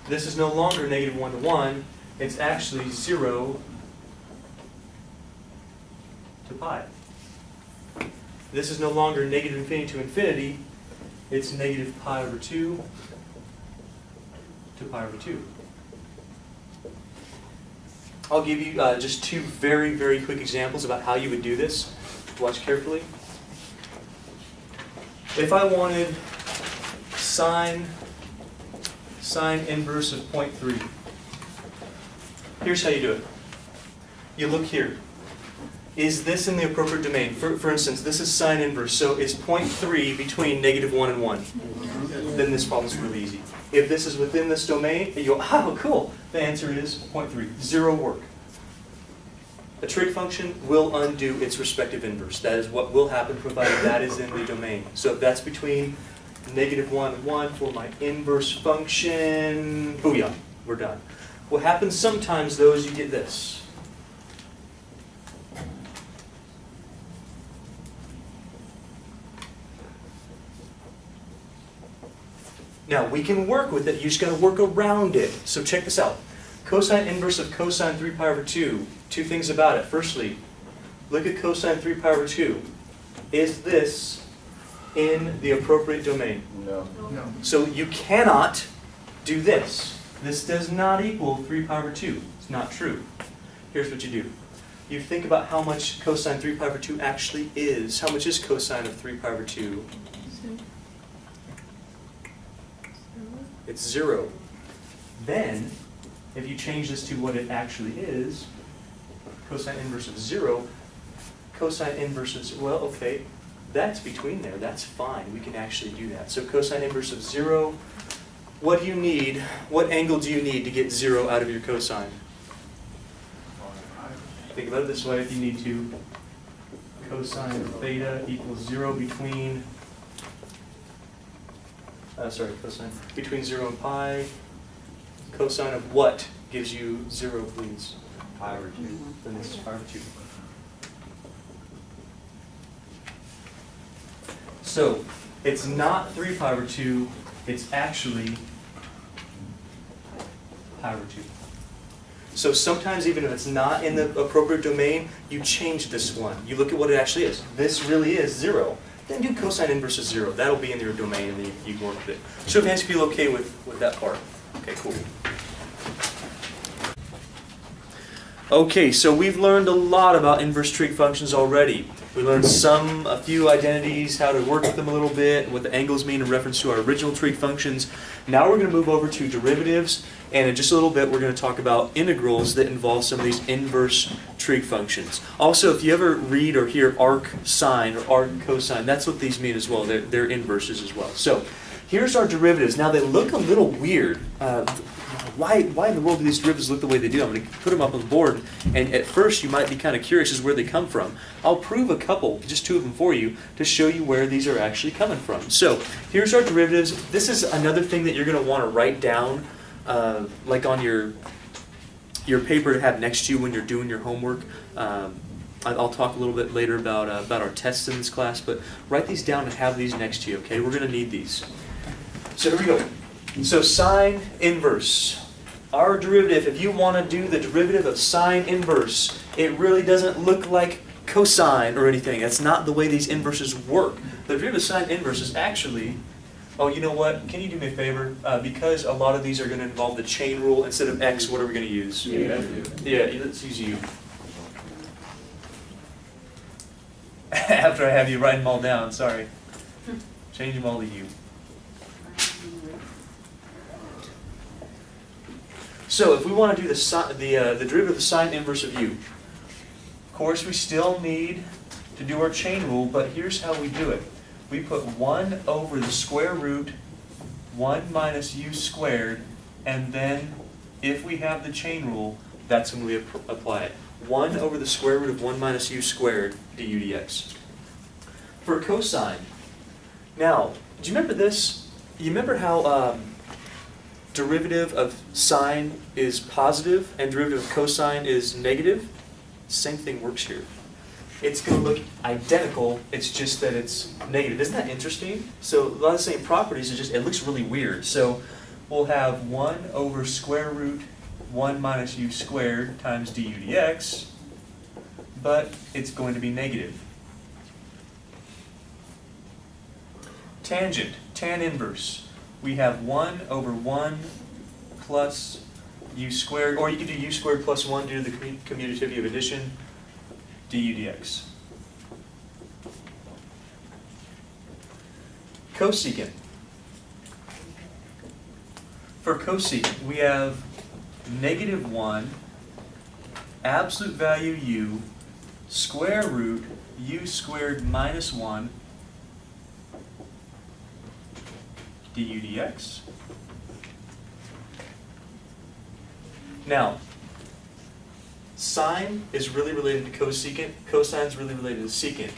This is no longer negative 1 to 1. It's actually 0 to pi. This is no longer negative infinity to infinity. It's negative pi over 2 to pi over 2. I'll give you just two very, very quick examples about how you would do this. Watch carefully. If I wanted sine inverse of 0.3, here's how you do it. You look here. Is this in the appropriate domain? For instance, this is sine inverse, so is 0.3 between negative 1 and 1? then this problem's really easy. If this is within this domain, you go, oh, cool. The answer is 0.3, 0 work. A trig function will undo its respective inverse. That is what will happen provided that is in the domain. So if that's between -1 and 1 for my inverse function, booyah, we're done. What happens sometimes, though, is you get this. Now, we can work with it. You just got to work around it. So check this out. Cosine inverse of cosine 3 pi over 2. Two things about it. Firstly, look at cosine 3 pi over 2. Is this in the appropriate domain? No. No. So you cannot do this. This does not equal 3 pi over 2. It's not true. Here's what you do. You think about how much cosine 3 pi over 2 actually is. How much is cosine of 3 pi over 2? It's 0. Then, if you change this to what it actually is, cosine inverse of 0, cosine inverse of, well, okay, that's between there. That's fine. We can actually do that. So cosine inverse of 0, what do you need? What angle do you need to get 0 out of your cosine? Think about it this way if you need to. Cosine of theta equals 0 between, cosine, between 0 and pi. Cosine of what gives you 0, please? Pi over 2. Then this is pi over 2. So, it's not 3 pi over 2, it's actually pi over 2. So sometimes even if it's not in the appropriate domain, you change this one. You look at what it actually is. This really is 0. Then do cosine inverse of 0. That'll be in your domain and then you can work with it. Show of hands if you feel okay with that part. Okay, cool. Okay, so we've learned a lot about inverse trig functions already. We learned a few identities, how to work with them a little bit, what the angles mean in reference to our original trig functions. Now we're going to move over to derivatives, and in just a little bit we're going to talk about integrals that involve some of these inverse trig functions. Also, if you ever read or hear arc sine or arc cosine, that's what these mean as well. They're inverses as well. So here's our derivatives. Now they look a little weird. Why in the world do these derivatives look the way they do? I'm going to put them up on the board, and at first you might be kind of curious as where they come from. I'll prove a couple, just 2 of them for you, to show you where these are actually coming from. So here's our derivatives. This is another thing that you're going to want to write down, like on your paper to have next to you when you're doing your homework. I'll talk a little bit later about our tests in this class, but write these down and have these next to you, okay? We're going to need these. So here we go. So sine inverse. Our derivative, if you want to do the derivative of sine inverse, it really doesn't look like cosine or anything. That's not the way these inverses work. The derivative of sine inverse is actually, oh, you know what? Can you do me a favor? Because a lot of these are going to involve the chain rule. Instead of x, what are we going to use? Yeah. Yeah, let's use u. After I have you write them all down, sorry. Change them all to u. So if we want to do the derivative of the sine inverse of u, of course we still need to do our chain rule, but here's how we do it. We put 1 over the square root 1 minus u squared, and then if we have the chain rule, that's when we apply it. 1 over the square root of 1 minus u squared du dx. For cosine, now, do you remember this? You remember how derivative of sine is positive and derivative of cosine is negative? Same thing works here. It's going to look identical, it's just that it's negative. Isn't that interesting? So a lot of the same properties, it looks really weird. So we'll have 1 over square root 1 minus u squared times du dx, but it's going to be negative. Tangent, tan inverse. We have 1 over 1 plus u squared, or you can do u squared plus 1 due to the commutativity of addition, du dx. Cosecant. For cosecant, we have negative 1, absolute value u, square root u squared minus 1, du dx. Now, sine is really related to cosecant, cosine is really related to secant.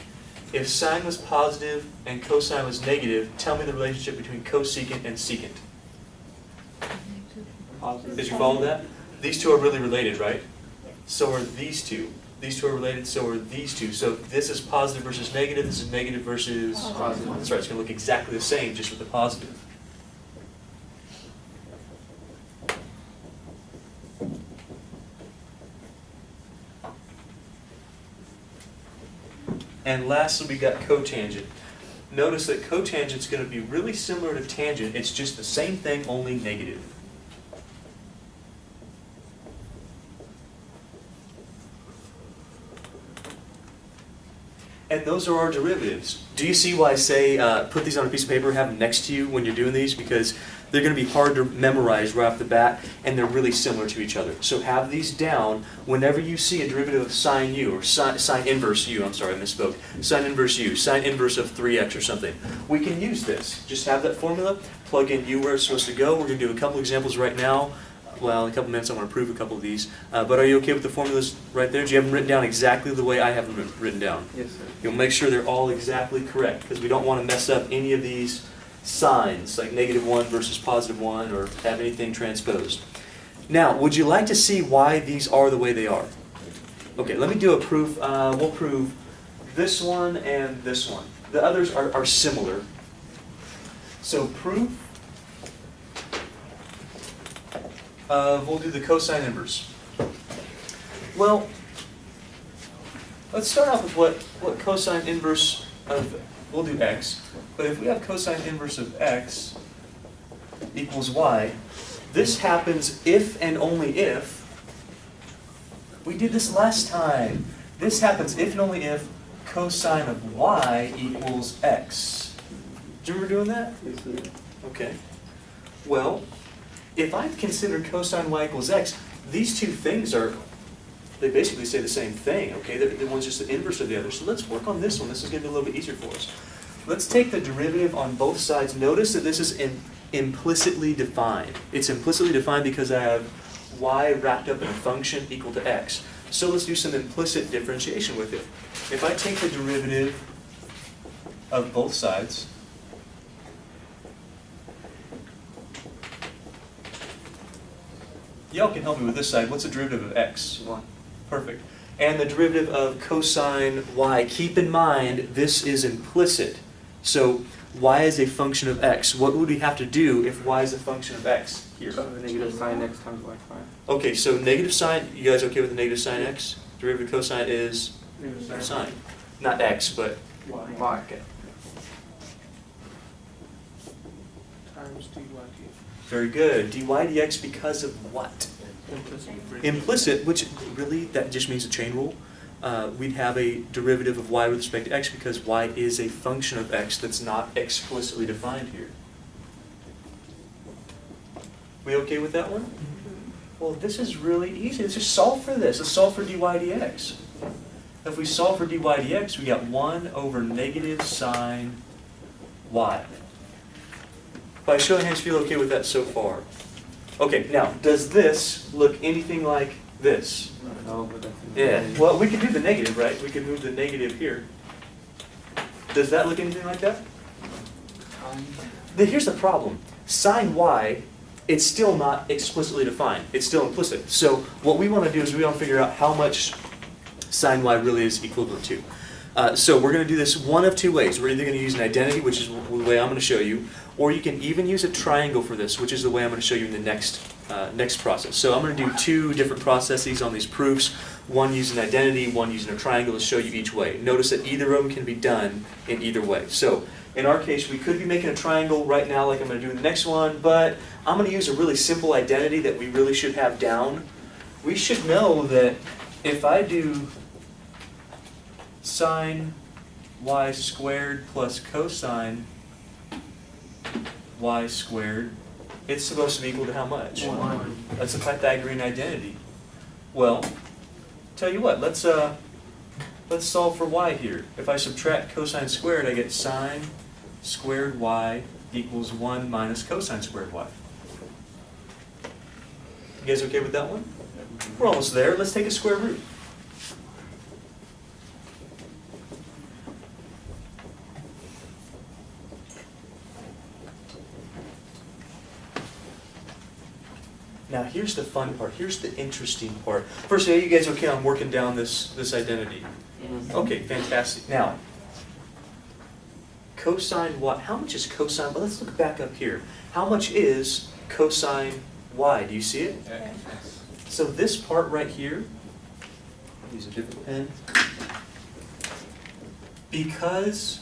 If sine was positive and cosine was negative, tell me the relationship between cosecant and secant. Did you follow that? These two are really related, right? So are these two. These two are related, so are these two. So this is positive versus negative, this is negative versus positive. That's right, it's going to look exactly the same, just with the positive. And lastly, we got cotangent. Notice that cotangent is going to be really similar to tangent. It's just the same thing, only negative. And those are our derivatives. Do you see why I say put these on a piece of paper, have them next to you when you're doing these? Because they're going to be hard to memorize right off the bat, and they're really similar to each other. So have these down whenever you see a derivative of sine u, or sine inverse u, I'm sorry, I misspoke. Sine inverse u, sine inverse of 3x or something. We can use this. Just have that formula, plug in u where it's supposed to go. We're going to do a couple examples right now. Well, in a couple minutes I want to prove a couple of these. But are you okay with the formulas right there? Do you have them written down exactly the way I have them written down? Yes, sir. You'll make sure they're all exactly correct, because we don't want to mess up any of these signs, like -1 versus +1, or have anything transposed. Now, would you like to see why these are the way they are? Okay, let me do a proof. We'll prove this one and this one. The others are similar. So proof. We'll do the cosine inverse. Well, let's start off with what cosine inverse of, we'll do x, but if we have cosine inverse of x equals y, this happens if and only if, we did this last time, this happens if and only if cosine of y equals x. Do you remember doing that? Yes, sir. Okay. Well, if I consider cosine y equals x, these two things they basically say the same thing, okay? The one's just the inverse of the other. So let's work on this one. This is going to be a little bit easier for us. Let's take the derivative on both sides. Notice that this is implicitly defined. It's implicitly defined because I have y wrapped up in a function equal to x. So let's do some implicit differentiation with it. If I take the derivative of both sides, y'all can help me with this side. What's the derivative of x? 1. Perfect. And the derivative of cosine y. Keep in mind, this is implicit. So y is a function of x. What would we have to do if y is a function of x here? Negative sine x times y 5. Okay, so negative sine, you guys okay with the negative sine x? Derivative of cosine is sine. Not x, but Y. okay. Times dy dx. Very good. dy dx because of what? Implicit, which really, that just means a chain rule. We'd have a derivative of y with respect to x because y is a function of x that's not explicitly defined here. We okay with that one? Well, this is really easy. Let's just solve for this. Let's solve for dy dx. If we solve for dy dx, we got 1 over negative sine y. By show of hands, feel okay with that so far? Okay, now, does this look anything like this? No, but that's Yeah, well, we could do the negative, right? We could move the negative here. Does that look anything like that? Here's the problem. Sine y, it's still not explicitly defined. It's still implicit. So what we want to do is we want to figure out how much sine y really is equivalent to. So we're going to do this one of two ways. We're either going to use an identity, which is the way I'm going to show you, or you can even use a triangle for this, which is the way I'm going to show you in the next process. So I'm going to do two different processes on these proofs, one using identity, one using a triangle to show you each way. Notice that either of them can be done in either way. So in our case, we could be making a triangle right now like I'm going to do in the next one, but I'm going to use a really simple identity that we really should have down. We should know that if I do sine y squared plus cosine y squared, it's supposed to be equal to how much? 1. That's a Pythagorean identity. Well, tell you what, let's solve for y here. If I subtract cosine squared, I get sine squared y equals 1 minus cosine squared y. You guys okay with that one? We're almost there. Let's take a square root. Now here's the fun part. Here's the interesting part. First, are you guys okay on working down this identity? Yes. Okay, fantastic. Now, cosine y, how much is cosine, well, let's look back up here. How much is cosine y? Do you see it? So this part right here, I'll use a different pen. Because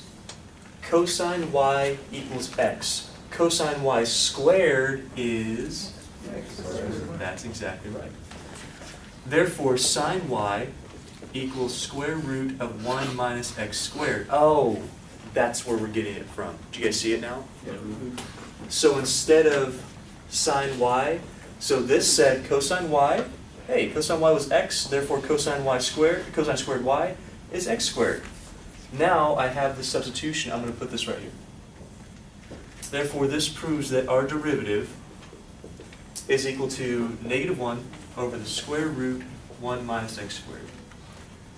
cosine y equals x, cosine y squared is, that's exactly right. Therefore, sine y equals square root of 1 minus x squared. Oh, that's where we're getting it from. Do you guys see it now? Yeah. So instead of sine y, so this said cosine y, hey, cosine y was x, therefore cosine squared y is x squared. Now I have the substitution, I'm going to put this right here. Therefore this proves that our derivative is equal to -1 over the square root 1 minus x squared.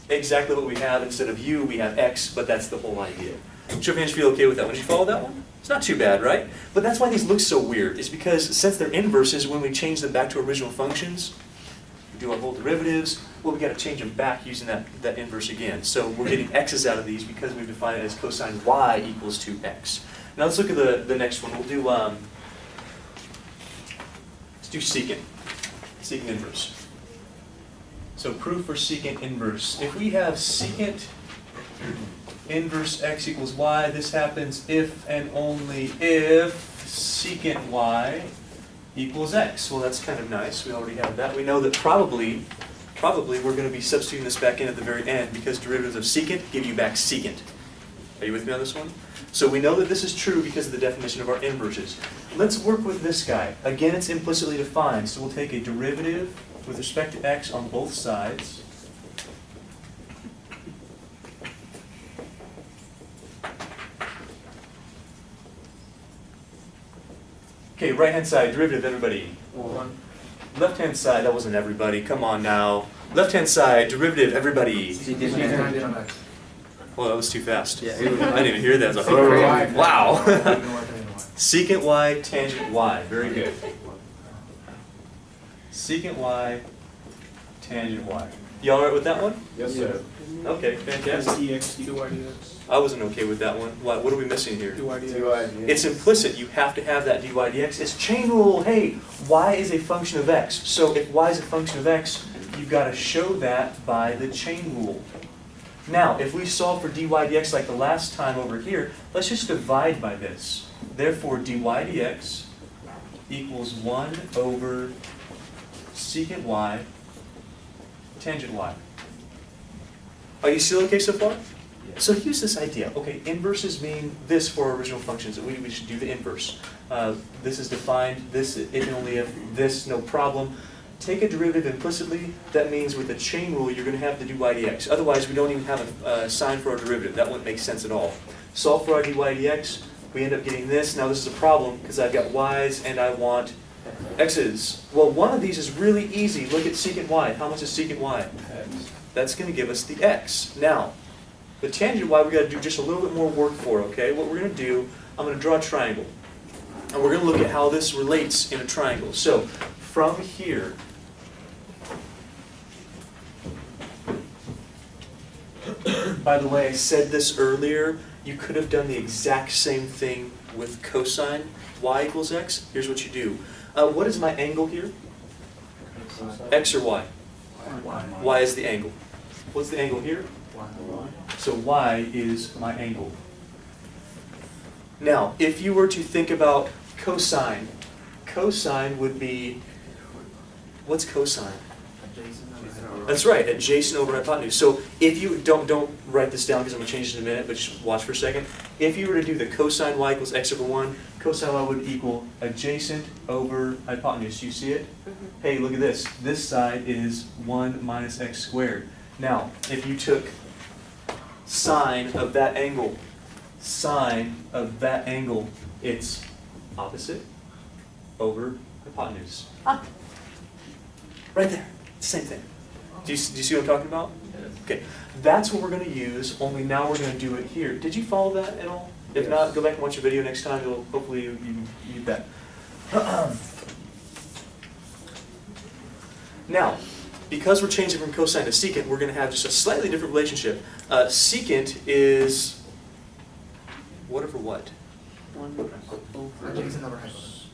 Exactly what we have. Instead of u, we have x, but that's the whole idea. Show of hands, feel okay with that one. Did you follow that one? It's not too bad, right? But that's why these look so weird. It's because since they're inverses, when we change them back to original functions, we do our whole derivatives, well, we got to change them back using that inverse again. So we're getting x's out of these because we've defined it as cosine y equals to x. Now let's look at the next one. We'll do, let's do secant inverse. So proof for secant inverse. If we have secant inverse x equals y, this happens if and only if secant y equals x. Well, that's kind of nice. We already have that. We know that probably we're going to be substituting this back in at the very end because derivatives of secant give you back secant. Are you with me on this one? So we know that this is true because of the definition of our inverses. Let's work with this guy. Again, it's implicitly defined, so we'll take a derivative with respect to x on both sides. Okay, right-hand side, derivative, everybody. 1. Left-hand side, that wasn't everybody, come on now. Left-hand side, derivative, everybody. Well, that was too fast. Yeah, I didn't even hear that. I was like, Secant y. wow. Secant y, tangent y. Very good. Secant y, tangent y. You all right with that one? Yes, sir. Okay, fantastic. dx, dy dx. I wasn't okay with that one. What are we missing here? dy dx. It's implicit. You have to have that dy dx. It's chain rule. Hey, y is a function of x. So if y is a function of x, you've got to show that by the chain rule. Now, if we solve for dy dx like the last time over here, let's just divide by this. Therefore, dy dx equals 1 over secant y, tangent y. Are you still okay so far? So use this idea. Okay, inverses mean this for original functions. We should do the inverse. This is defined, this, if and only if, this, no problem. Take a derivative implicitly. That means with the chain rule, you're going to have to do dy dx. Otherwise, we don't even have a sign for our derivative. That wouldn't make sense at all. Solve for our dy dx. We end up getting this. Now this is a problem because I've got y's and I want x's. Well, one of these is really easy. Look at secant y. How much is secant y? That's going to give us the x. Now, the tangent y we've got to do just a little bit more work for, okay? What we're going to do, I'm going to draw a triangle. And we're going to look at how this relates in a triangle. So, from here, by the way, I said this earlier, you could have done the exact same thing with cosine y equals x. Here's what you do. What is my angle here? X or y? Y is the angle. What's the angle here? So y is my angle. Now, if you were to think about cosine, cosine would be, what's cosine? That's right, adjacent over hypotenuse. So if you, don't write this down because I'm going to change it in a minute, but just watch for a second. If you were to do the cosine y equals x over 1, cosine y would equal adjacent over hypotenuse. You see it? Hey, look at this. This side is 1 minus x squared. Now, if you took sine of that angle, sine of that angle, it's opposite over hypotenuse. Ah, right there, same thing. Do you see what I'm talking about? Okay, that's what we're going to use, only now we're going to do it here. Did you follow that at all? If not, go back and watch your video next time. You'll, hopefully you get that. Now, because we're changing from cosine to secant, we're going to have just a slightly different relationship. Secant is what over what? Adjacent over hypotenuse.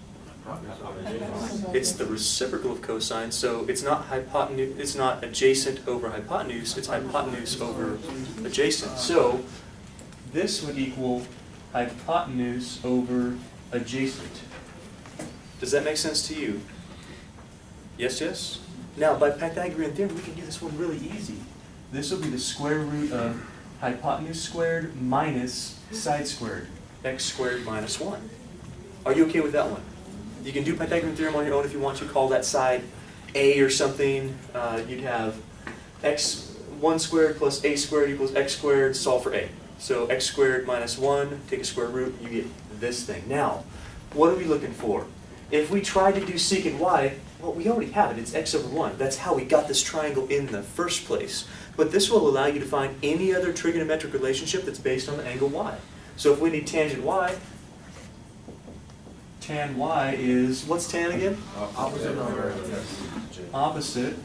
It's the reciprocal of cosine, so it's not hypotenuse. It's not adjacent over hypotenuse. It's hypotenuse over adjacent. So this would equal hypotenuse over adjacent. Does that make sense to you? Yes, yes? Now, by Pythagorean theorem, we can do this one really easy. This will be the square root of hypotenuse squared minus side squared, x squared minus 1. Are you okay with that one? You can do Pythagorean theorem on your own if you want to. Call that side a or something. You'd have x1 squared plus a squared equals x squared, solve for a. So x squared minus 1, take a square root, you get this thing. Now, what are we looking for? If we try to do secant y, well, we already have it. It's x over 1. That's how we got this triangle in the first place. But this will allow you to find any other trigonometric relationship that's based on the angle y. So if we need tangent y, tan y is, what's tan again? Opposite over. Opposite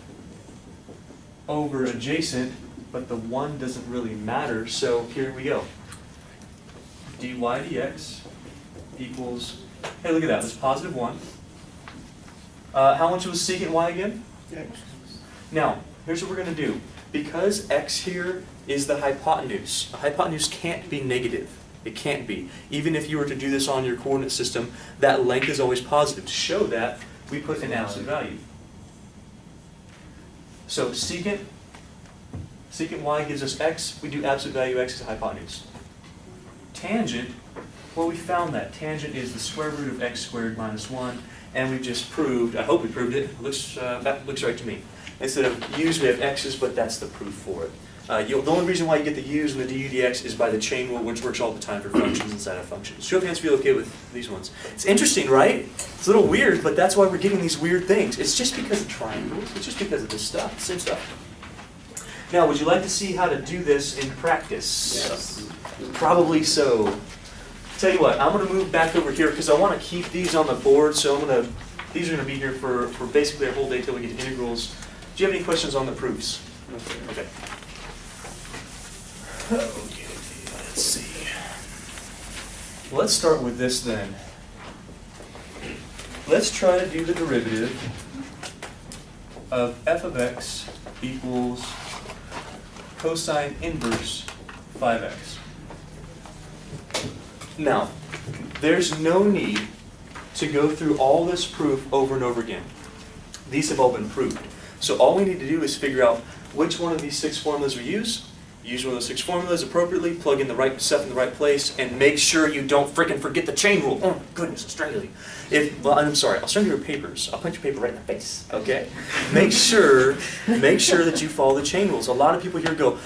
over adjacent, but the 1 doesn't really matter, so here we go. dy dx equals, hey, look at that, it's positive 1. How much was secant y again? Now, here's what we're going to do. Because x here is the hypotenuse, a hypotenuse can't be negative. It can't be. Even if you were to do this on your coordinate system, that length is always positive. To show that, we put an absolute value. So secant y gives us x, we do absolute value x is hypotenuse. Tangent, well, we found that. Tangent is the square root of x squared minus 1, and we've just proved, I hope we proved it, that looks right to me. Instead of u's, we have x's, but that's the proof for it. The only reason why you get the u's and the du dx is by the chain rule, which works all the time for functions inside of functions. Show of hands if you're okay with these ones. It's interesting, right? It's a little weird, but that's why we're getting these weird things. It's just because of triangles. It's just because of this stuff, same stuff. Now, would you like to see how to do this in practice? Yes. Probably so. Tell you what, I'm going to move back over here because I want to keep these on the board, so these are going to be here for basically our whole day till we get to integrals. Do you have any questions on the proofs? Okay. Okay, let's see. Let's start with this then. Let's try to do the derivative of f of x equals cosine inverse 5x. Now, there's no need to go through all this proof over and over again. These have all been proved. So all we need to do is figure out which one of these 6 formulas we use one of those 6 formulas appropriately, plug in the right stuff in the right place, and make sure you don't frickin' forget the chain rule. Oh my goodness, I'll strangle you. Well, I'm sorry, I'll strangle your papers. I'll punch your paper right in the face, okay? Make sure that you follow the chain rules. A lot of people here go,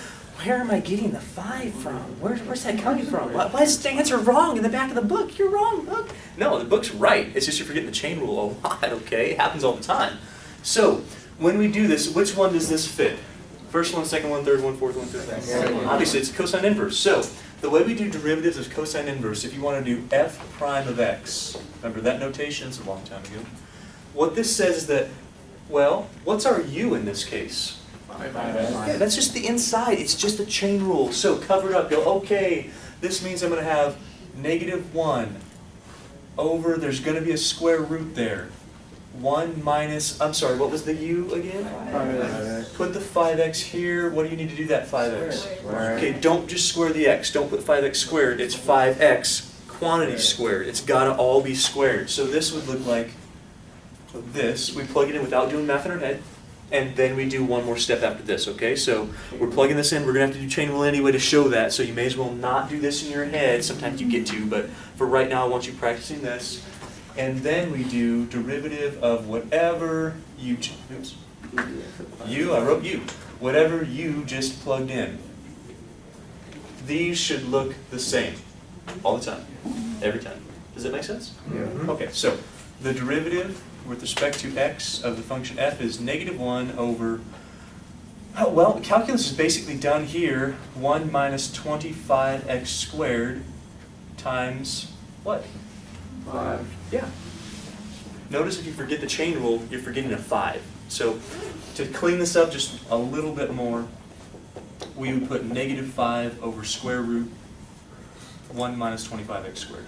where am I getting the 5 from? Where's that coming from? Why is the answer wrong in the back of the book? You're wrong, look. No, the book's right. It's just you're forgetting the chain rule a lot, okay? It happens all the time. So, when we do this, which one does this fit? First one, second one, third one, fourth one, fifth one. Obviously, it's cosine inverse. So, the way we do derivatives of cosine inverse, if you want to do f prime of x, remember that notation? It's a long time ago. What this says is that, well, what's our u in this case? Yeah, that's just the inside. It's just a chain rule. So, cover it up. Go, okay, this means I'm going to have -1 over, there's going to be a square root there. 1 minus, I'm sorry, what was the u again? 5x. Put the 5x here. What do you need to do that 5x? Okay, don't just square the x. Don't put 5x squared. It's 5x quantity squared. It's got to all be squared. So this would look like this. We plug it in without doing math in our head. And then we do one more step after this, okay? So we're plugging this in. We're going to have to do chain rule anyway to show that. So you may as well not do this in your head. Sometimes you get to, but for right now I want you practicing this. And then we do derivative of whatever you, I wrote you, whatever you just plugged in. These should look the same. all the time, every time. Does that make sense? Yeah. Okay, so the derivative with respect to x of the function f is -1 over, oh, well, calculus is basically done here, 1 minus 25x squared times what? 5. Yeah. Notice if you forget the chain rule, you're forgetting a 5. So to clean this up just a little bit more, we would put -5 over square root 1 minus 25x squared.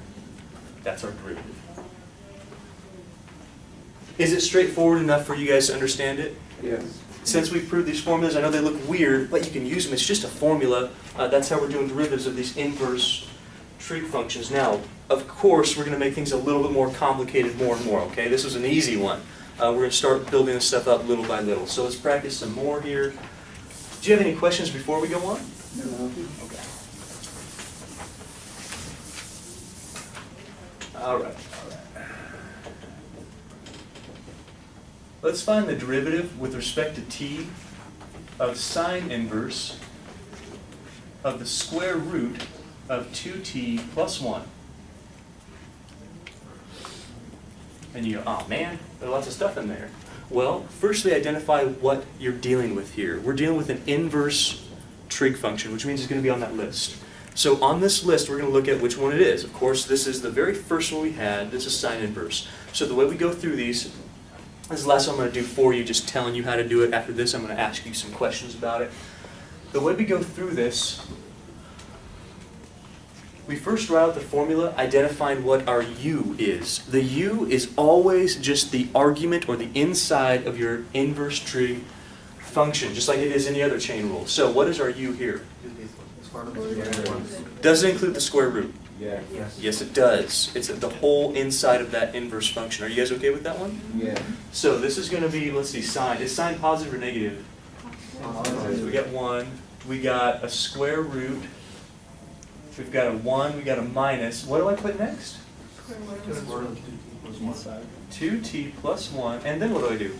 That's our derivative. Is it straightforward enough for you guys to understand it? Yes. Since we've proved these formulas, I know they look weird, but you can use them. It's just a formula. That's how we're doing derivatives of these inverse trig functions. Now, of course, we're going to make things a little bit more complicated more and more, okay? This was an easy one. We're going to start building this stuff up little by little. So let's practice some more here. Do you have any questions before we go on? No. Okay. All right. Let's find the derivative with respect to t of sine inverse of the square root of 2t plus 1. And you go, oh man, there's lots of stuff in there. Well, firstly identify what you're dealing with here. We're dealing with an inverse trig function, which means it's going to be on that list. So on this list, we're going to look at which one it is. Of course, this is the very first one we had. This is sine inverse. So the way we go through these, this is the last one I'm going to do for you, just telling you how to do it. After this, I'm going to ask you some questions about it. The way we go through this, we first write out the formula identifying what our u is. The u is always just the argument or the inside of your inverse trig function, just like it is any other chain rule. So what is our u here? Does it include the square root? Yeah. Yes, it does. It's the whole inside of that inverse function. Are you guys okay with that one? Yeah. So this is going to be, let's see, sine. Is sine positive or negative? So we got 1. We got a square root. We've got a 1. We got a minus. What do I put next? 2t plus 1. And then what do I do?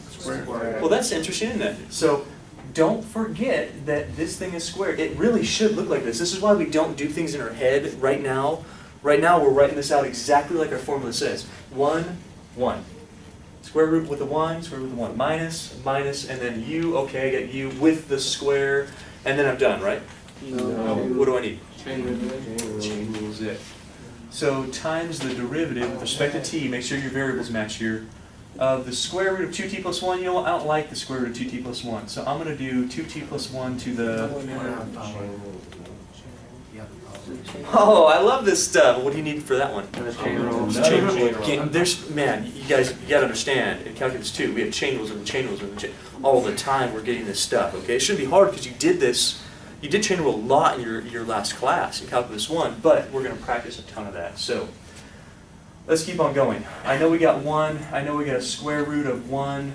Well, that's interesting, isn't it? So don't forget that this thing is squared. It really should look like this. This is why we don't do things in our head right now. Right now, we're writing this out exactly like our formula says. 1, 1. Square root with a 1, square root with a 1. Minus, minus, and then u. Okay, I got u with the square. And then I'm done, right? No. What do I need? Chain rule. Chain rule is it. So times the derivative with respect to t, make sure your variables match here, of the square root of 2t plus 1. You know what? I don't like the square root of 2t plus 1. So I'm going to do 2t plus 1 to the... Oh, I love this stuff. What do you need for that one? Chain rule. Chain rule. There's, man, you guys, you got to understand, in calculus 2, we have chain rules and chain rules and all the time we're getting this stuff, okay? It shouldn't be hard because you did this, you did chain rule a lot in your last class in calculus 1, but we're going to practice a ton of that. So let's keep on going. I know we got 1. I know we got a square root of 1.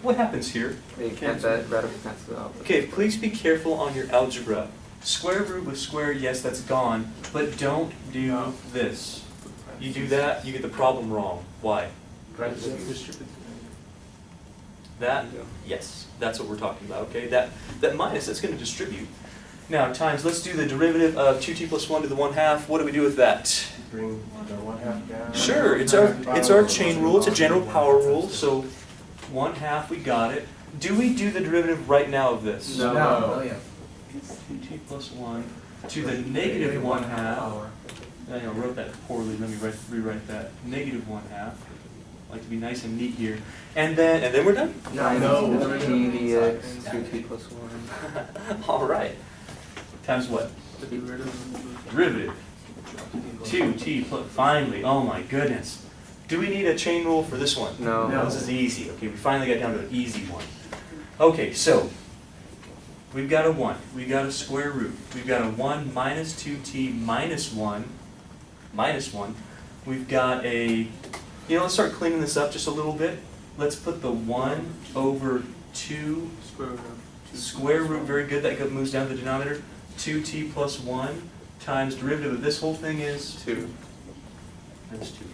What happens here? You can't that radical cancel out. Okay, please be careful on your algebra. Square root with square, yes, that's gone, but don't do this. You do that, you get the problem wrong. Why? That? Yes, that's what we're talking about, okay? That minus, that's going to distribute. Now, times, let's do the derivative of 2t plus 1 to the 1/2. What do we do with that? Bring the 1/2 down. Sure, it's our chain rule. It's a general power rule. So 1/2, we got it. Do we do the derivative right now of this? No. No. 2t plus 1 to the negative 1/2. I wrote that poorly. Let me rewrite that. Negative 1/2. I like to be nice and neat here. And then we're done? No. T dx 2t plus 1. All right. Times what? Derivative. 2t plus, finally, oh my goodness. Do we need a chain rule for this one? No. This is easy. Okay, we finally got down to an easy one. Okay, so we've got a 1. We've got a square root. We've got a 1 minus 2t minus 1 minus 1. We've got a, let's start cleaning this up just a little bit. Let's put the 1 over 2 square root, very good, that moves down to the denominator. 2t plus 1 times derivative of this whole thing is 2. That's 2.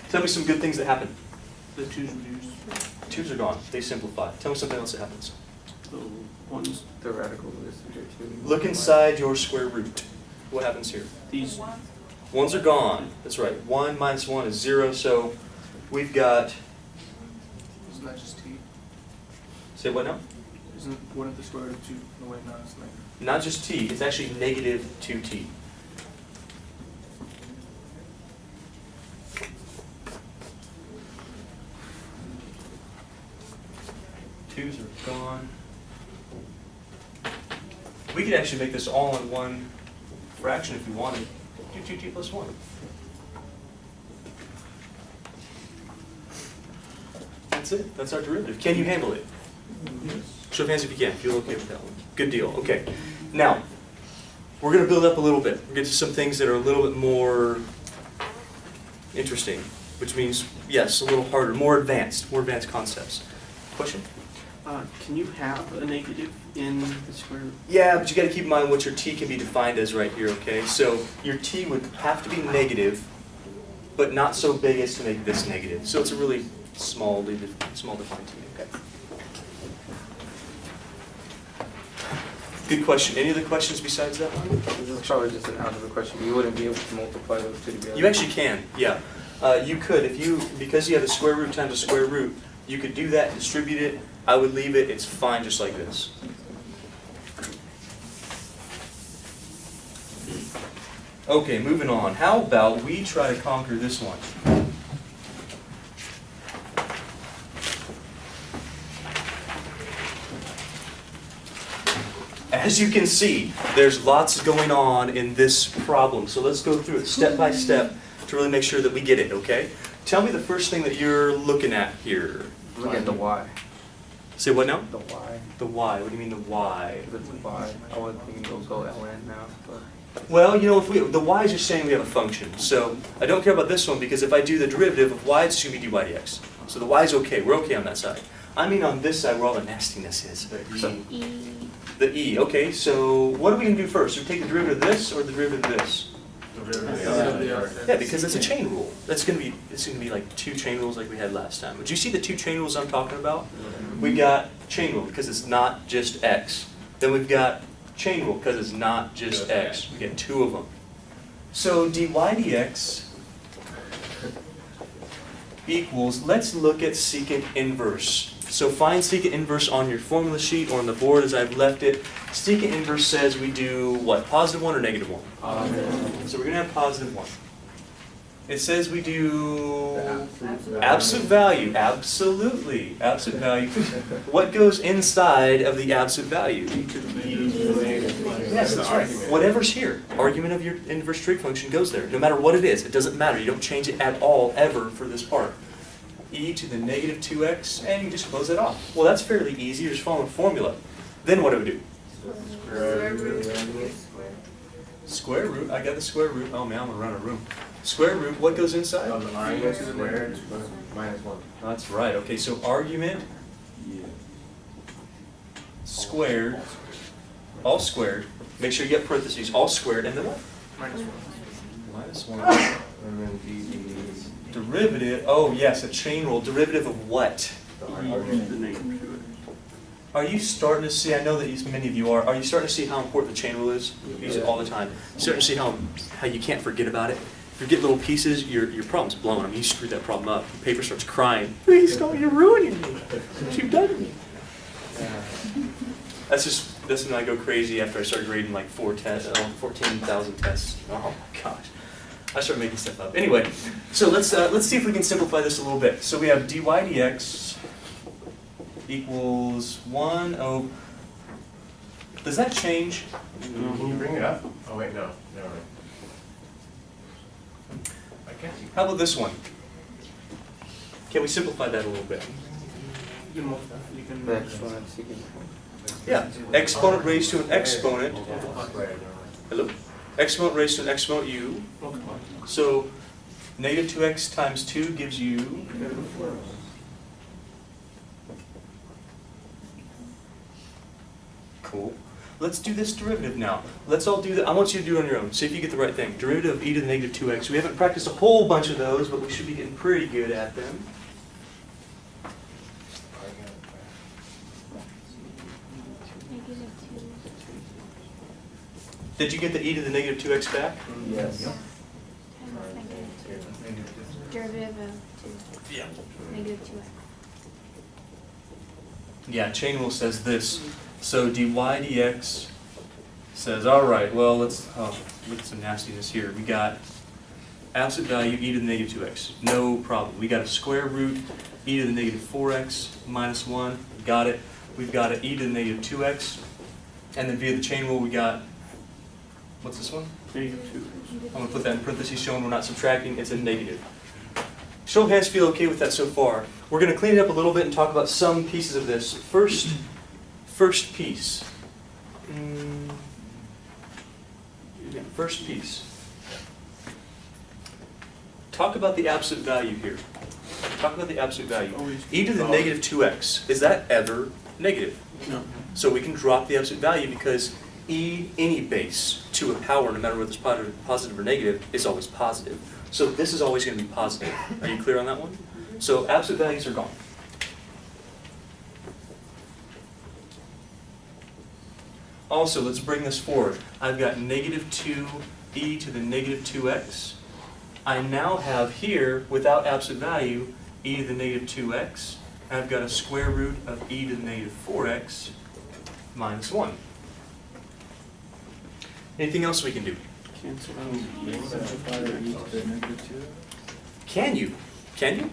Tell me some good things that happen. The 2's reduced. 2's are gone. They simplify. Tell me something else that happens. So 1's The radical is here too. Look inside your square root. what happens here? These, Ones are gone. That's right. 1 minus 1 is 0, so we've got, isn't that just t? say what now? Isn't one of the square root of 2? No, wait, no, it's negative. Not just t, it's actually negative 2t. Twos are gone. We could actually make this all in one fraction if we wanted. Do 2t plus 1. That's it. That's our derivative. Can you handle it? Show of hands if you can. Feel okay with that one. Good deal. Okay. Now, we're going to build up a little bit. We'll get to some things that are a little bit more interesting, which means, yes, a little harder, more advanced concepts. Question? Can you have a negative in the square root? Yeah, but you got to keep in mind what your t can be defined as right here, okay? So your t would have to be negative, but not so big as to make this negative. So it's a really small defined t, okay? Good question. Any other questions besides that one? This is probably just an algebra question. You wouldn't be able to multiply those two together. You actually can, yeah. You could, because you have a square root times a square root, you could do that, distribute it. I would leave it, it's fine just like this. Okay, moving on. How about we try to conquer this one? As you can see, there's lots going on in this problem. So let's go through it step by step to really make sure that we get it, okay? Tell me the first thing that you're looking at here. Look at the y. Say what now? The y. The y. What do you mean the y? Because it's a y. I would think it'll go ln now. But Well, you know, the y is just saying we have a function. So I don't care about this one because if I do the derivative of y, it's going to be dy dx. So the y is okay. We're okay on that side. I mean on this side where all the nastiness is. E. The e. Okay, so what are we going to do first? We take the derivative of this or the derivative of this? Yeah, because it's a chain rule. It's going to be like two chain rules like we had last time. But you see the two chain rules I'm talking about? We've got chain rule because it's not just x. Then we've got chain rule because it's not just x. We get two of them. So dy dx equals, let's look at secant inverse. So find secant inverse on your formula sheet or on the board as I've left it. Secant inverse says we do what? Positive 1 or negative 1? So we're going to have positive 1. It says we do absolute value. Absolutely. Absolute value. What goes inside of the absolute value? Yes, that's right. Whatever's here. Argument of your inverse trig function goes there. No matter what it is. It doesn't matter. You don't change it at all, ever, for this part. E to the negative 2x, and you just close it off. Well, that's fairly easy. You're just following a formula. Then what do we do? Square root. I got the square root. Oh man, I'm gonna run a room. Square root. What goes inside? Squared minus 1. That's right. Okay, so argument squared, all squared. Make sure you get parentheses. All squared, and then what? Minus 1. Minus 1. And then d Derivative. Oh yes, a chain rule. Derivative of what? Are you starting to see? I know that many of you are. Are you starting to see how important the chain rule is? We use it all the time. Starting to see how you can't forget about it. If you get little pieces, your problem's blown. I mean, you screwed that problem up. The paper starts crying. Please don't, you're ruining me. What you've done to me. That's when I go crazy after I start grading like 14,000 tests. Oh my gosh. I start making stuff up. Anyway, so let's see if we can simplify this a little bit. So we have dy dx equals 1 over. Does that change? Can you bring it up? Oh wait, no. Never mind. I can't see. How about this one? Can we simplify that a little bit? You can multiply. You can the exponent secant. Yeah. Exponent raised to an exponent. Squared. Hello. Exponent raised to an exponent u. multiply. So negative 2x times 2 gives you. Cool. Let's do this derivative now. Let's all do that. I want you to do it on your own. See if you get the right thing. Derivative of e to the negative 2x. We haven't practiced a whole bunch of those, but we should be getting pretty good at them. Did you get the e to the negative 2x back? Yes. Derivative of 2. Yeah. Negative 2x. Yeah, chain rule says this. So dy dx says, all right, well, look at some nastiness here. We got absolute value e to the negative 2x. No problem. We got a square root e to the negative 4x minus 1. Got it. We've got an e to the negative 2x. And then via the chain rule, we got, what's this one? Negative 2. I'm going to put that in parentheses showing we're not subtracting. It's a negative. Show of hands feel okay with that so far. We're going to clean it up a little bit and talk about some pieces of this. First piece. First piece. Talk about the absolute value here. Talk about the absolute value. E to the negative 2x. Is that ever negative? No. So we can drop the absolute value because e, any base to a power, no matter whether it's positive or negative, is always positive. So this is always going to be positive. Are you clear on that one? So absolute values are gone. Also, let's bring this forward. I've got negative 2e to the negative 2x. I now have here, without absolute value, e to the negative 2x. And I've got a square root of e to the negative 4x minus 1. Anything else we can do? Cancel Can you? Can you?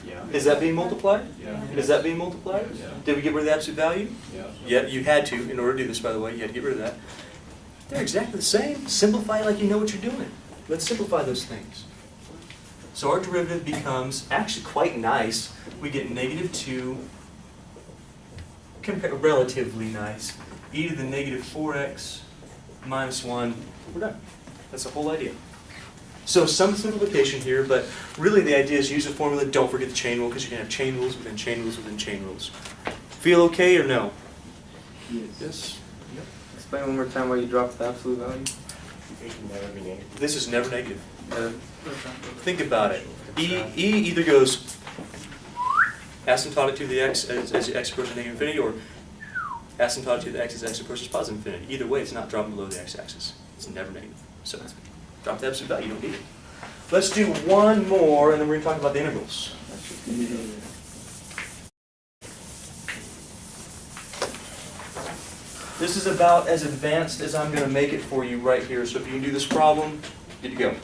Yeah. Is that being multiplied? Yeah. Is that being multiplied? Yeah. Did we get rid of the absolute value? Yeah. Yeah, you had to. In order to do this, by the way, you had to get rid of that. They're exactly the same. Simplify like you know what you're doing. Let's simplify those things. So our derivative becomes actually quite nice. We get negative 2, relatively nice, e to the negative 4x minus 1. We're done. That's the whole idea. So some simplification here, but really the idea is use a formula. Don't forget the chain rule because you can have chain rules within chain rules within chain rules. Feel okay or no? Yes. Explain one more time why you dropped the absolute value. It can never be negative. This is never negative. Think about it. E either goes asymptotic to the x as the x approaches negative infinity, or asymptotic to the x as x approaches positive infinity. Either way, it's not dropping below the x-axis. It's never negative. So drop the absolute value. You don't need it. Let's do one more, and then we're going to talk about the integrals. This is about as advanced as I'm going to make it for you right here. So if you can do this problem, good to go.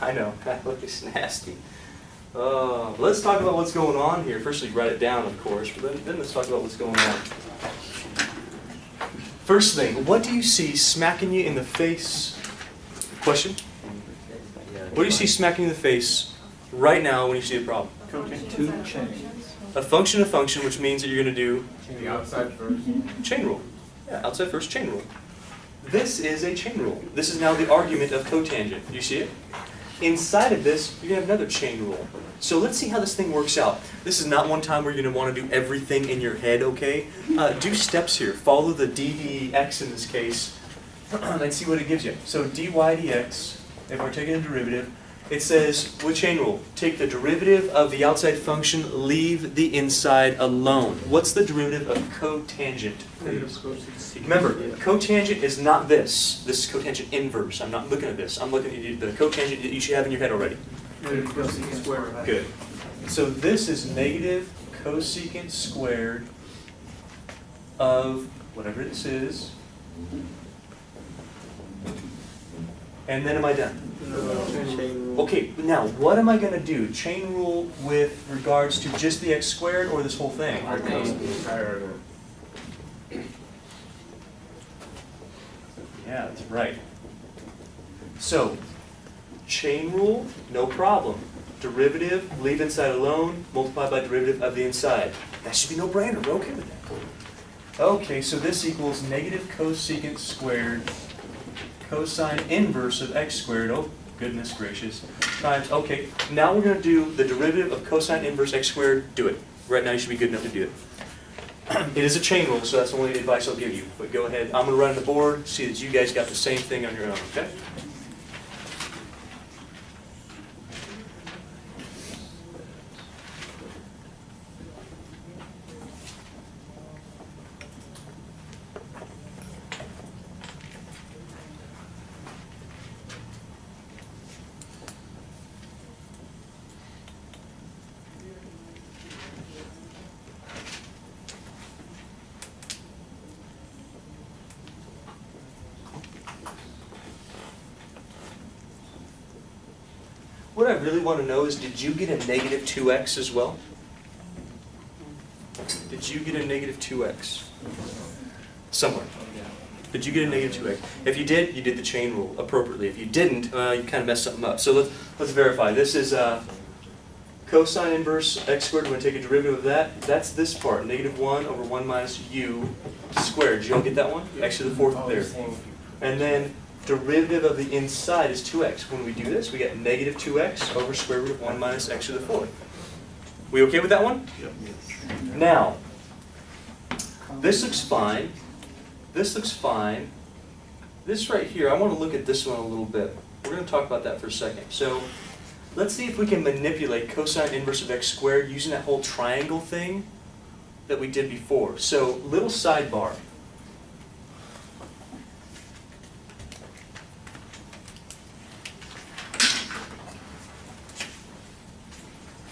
I know, that looks nasty. Let's talk about what's going on here. Firstly, write it down, of course, but then let's talk about what's going on. First thing, what do you see smacking you in the face? Question? What do you see smacking you in the face right now when you see a problem? Two chains. A function, which means that you're going to do The outside first. chain rule. Yeah, outside first, chain rule. This is a chain rule. This is now the argument of cotangent. Do you see it? Inside of this, you're going to have another chain rule. So let's see how this thing works out. This is not one time where you're going to want to do everything in your head, okay? Do steps here. Follow the ddx in this case, and see what it gives you. So dy dx, if we're taking a derivative, it says, with chain rule, take the derivative of the outside function, leave the inside alone. What's the derivative of cotangent? Remember, cotangent is not this. This is cotangent inverse. I'm not looking at this. I'm looking at the cotangent that you should have in your head already. Good. So this is negative cosecant squared of whatever this is. And then am I done? Okay, now what am I going to do? Chain rule with regards to just the x squared or this whole thing? Yeah, that's right. So, chain rule, no problem. Derivative, leave inside alone, multiply by derivative of the inside. That should be no brainer. We're okay with that. Okay, so this equals negative cosecant squared cosine inverse of x squared, oh goodness gracious, times, okay, now we're going to do the derivative of cosine inverse x squared. Do it. Right now you should be good enough to do it. It is a chain rule, so that's the only advice I'll give you. But go ahead, I'm going to run the board, see that you guys got the same thing on your own, okay? What I really want to know is, did you get a negative 2x as well? Did you get a negative 2x? Somewhere. Did you get a negative 2x? If you did, you did the chain rule appropriately. If you didn't, you kind of messed something up. So let's verify. This is cosine inverse x squared. We're going to take a derivative of that. That's this part, negative 1 over 1 minus u squared. Did you all get that one? X to the fourth there. And then derivative of the inside is 2x. When we do this, we get negative 2x over square root of 1 minus x to the fourth. We okay with that one? Yep. Now, this looks fine. This looks fine. This right here, I want to look at this one a little bit. We're going to talk about that for a second. So let's see if we can manipulate cosine inverse of x squared using that whole triangle thing that we did before. So little sidebar.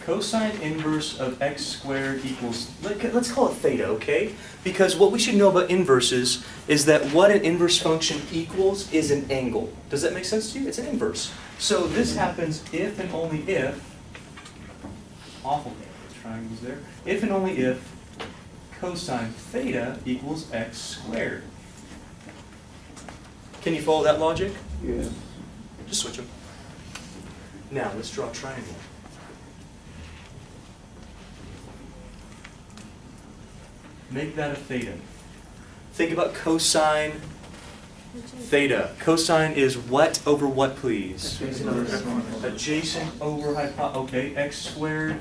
Cosine inverse of x squared equals, let's call it theta, okay? Because what we should know about inverses is that what an inverse function equals is an angle. Does that make sense to you? It's an inverse. So this happens if and only if, awful triangles there, if and only if cosine theta equals x squared. Can you follow that logic? Yeah. Just switch them. Now, let's draw a triangle. Make that a theta. Think about cosine theta. Cosine is what over what, please? Adjacent over hypotenuse. Okay, x squared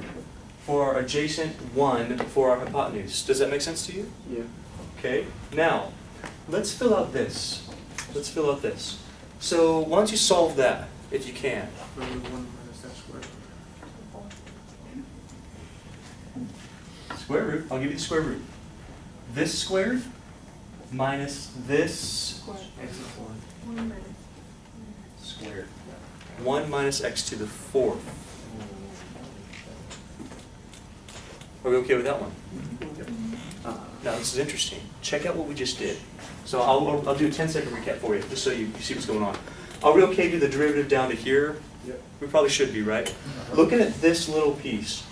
for our adjacent, 1 for our hypotenuse. Does that make sense to you? Yeah. Okay, now, let's fill out this. Let's fill out this. So, why don't you solve that, if you can? Square root, I'll give you the square root. This squared minus this squared. 1 minus x to the fourth. Are we okay with that one? Now this is interesting. Check out what we just did. So I'll do a 10-second recap for you, just so you see what's going on. Are we okay to do the derivative down to here? Yep. We probably should be, right? Looking at this little piece,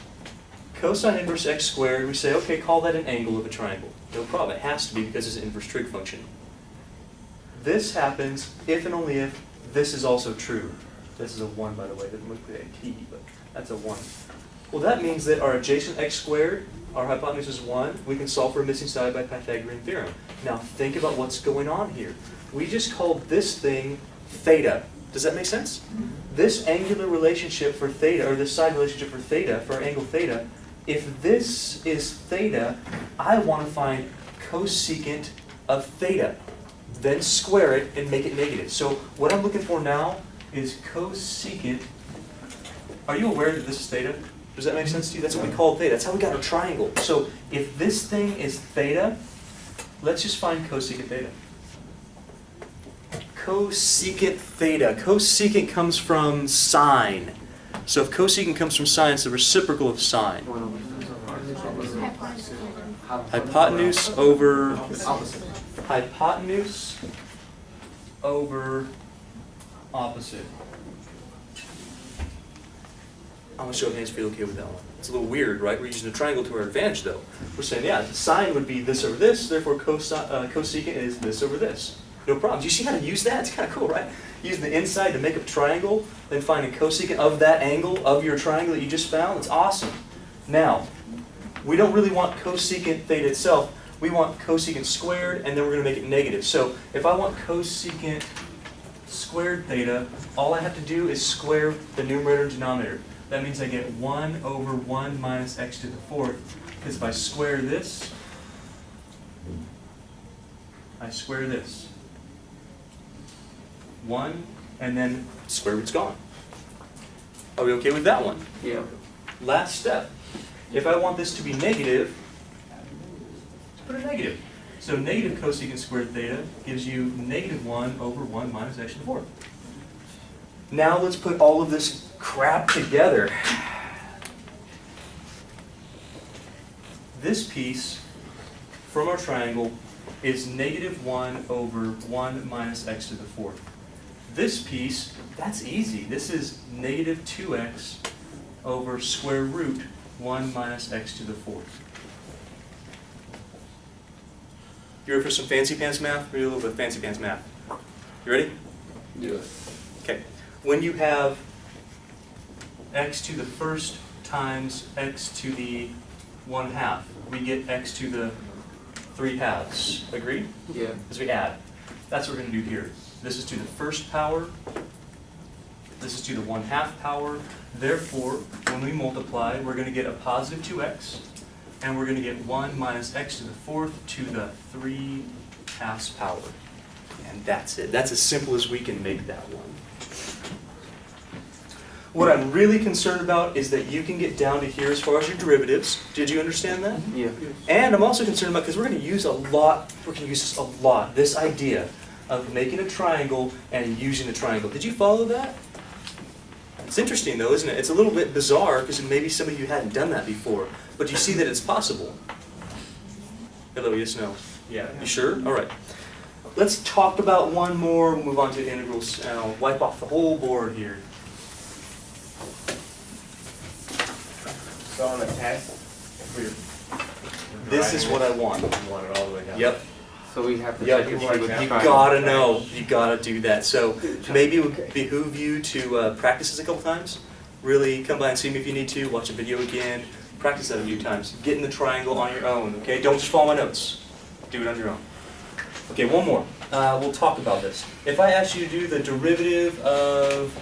cosine inverse x squared, we say, okay, call that an angle of a triangle. No problem, it has to be because it's an inverse trig function. This happens if and only if this is also true. This is a 1, by the way, that must be a t, but that's a 1. Well, that means that our adjacent x squared, our hypotenuse is 1, we can solve for a missing side by Pythagorean theorem. Now think about what's going on here. We just called this thing theta. Does that make sense? This angular relationship for theta, or this side relationship for theta, for our angle theta, if this is theta, I want to find cosecant of theta. Then square it and make it negative. So what I'm looking for now is cosecant. Are you aware that this is theta? Does that make sense to you? That's what we call theta. That's how we got our triangle. So if this thing is theta, let's just find cosecant theta. Cosecant theta. Cosecant comes from sine. So if cosecant comes from sine, it's the reciprocal of sine. Hypotenuse over hypotenuse over opposite. I'm going to show hands if you're okay with that one. It's a little weird, right? We're using a triangle to our advantage, though. We're saying, yeah, sine would be this over this, therefore cosecant is this over this. No problem. Do you see how to use that? It's kind of cool, right? Using the inside to make up a triangle, then finding cosecant of that angle of your triangle that you just found. It's awesome. Now, we don't really want cosecant theta itself. We want cosecant squared, and then we're going to make it negative. So if I want cosecant squared theta, all I have to do is square the numerator and denominator. That means I get 1 over 1 minus x to the fourth. Because if I square this, I square this. 1, and then square root's gone. Are we okay with that one? Yeah. Last step. If I want this to be negative, put a negative. So negative cosecant squared theta gives you negative 1 over 1 minus x to the 4th. Now let's put all of this crap together. This piece from our triangle is negative 1 over 1 minus x to the 4th. This piece, that's easy. This is negative 2x over square root 1 minus x to the 4th. You ready for some fancy pants math? We're going to do a little bit of fancy pants math. You ready? Yeah. Okay. When you have x to the first times x to the 1/2, we get x to the 3/2. Agreed? Yeah. As we add. That's what we're going to do here. This is to the first power. This is to the 1/2 power. Therefore, when we multiply, we're going to get a positive 2x, and we're going to get 1 minus x to the 4th to the 3/2 power. And that's it. That's as simple as we can make that one. What I'm really concerned about is that you can get down to here as far as your derivatives. Did you understand that? Yeah. And I'm also concerned about, because we're going to use a lot, this idea of making a triangle and using a triangle. Did you follow that? It's interesting though, isn't it? It's a little bit bizarre because maybe some of you hadn't done that before, but you see that it's possible. Hello, yes, no? Yeah, you sure? All right. Let's talk about one more, we'll move on to integrals, and I'll wipe off the whole board here. So on the test, if This is what I want. we want it all the way down. Yep. So we have to Yep, check you if she would try. gotta know, you gotta do that. So maybe it would behoove you to practice this a couple times. Really come by and see me if you need to, watch a video again, practice that a few times. Get in the triangle on your own, okay? Don't just follow my notes. Do it on your own. Okay, one more. We'll talk about this. If I ask you to do the derivative of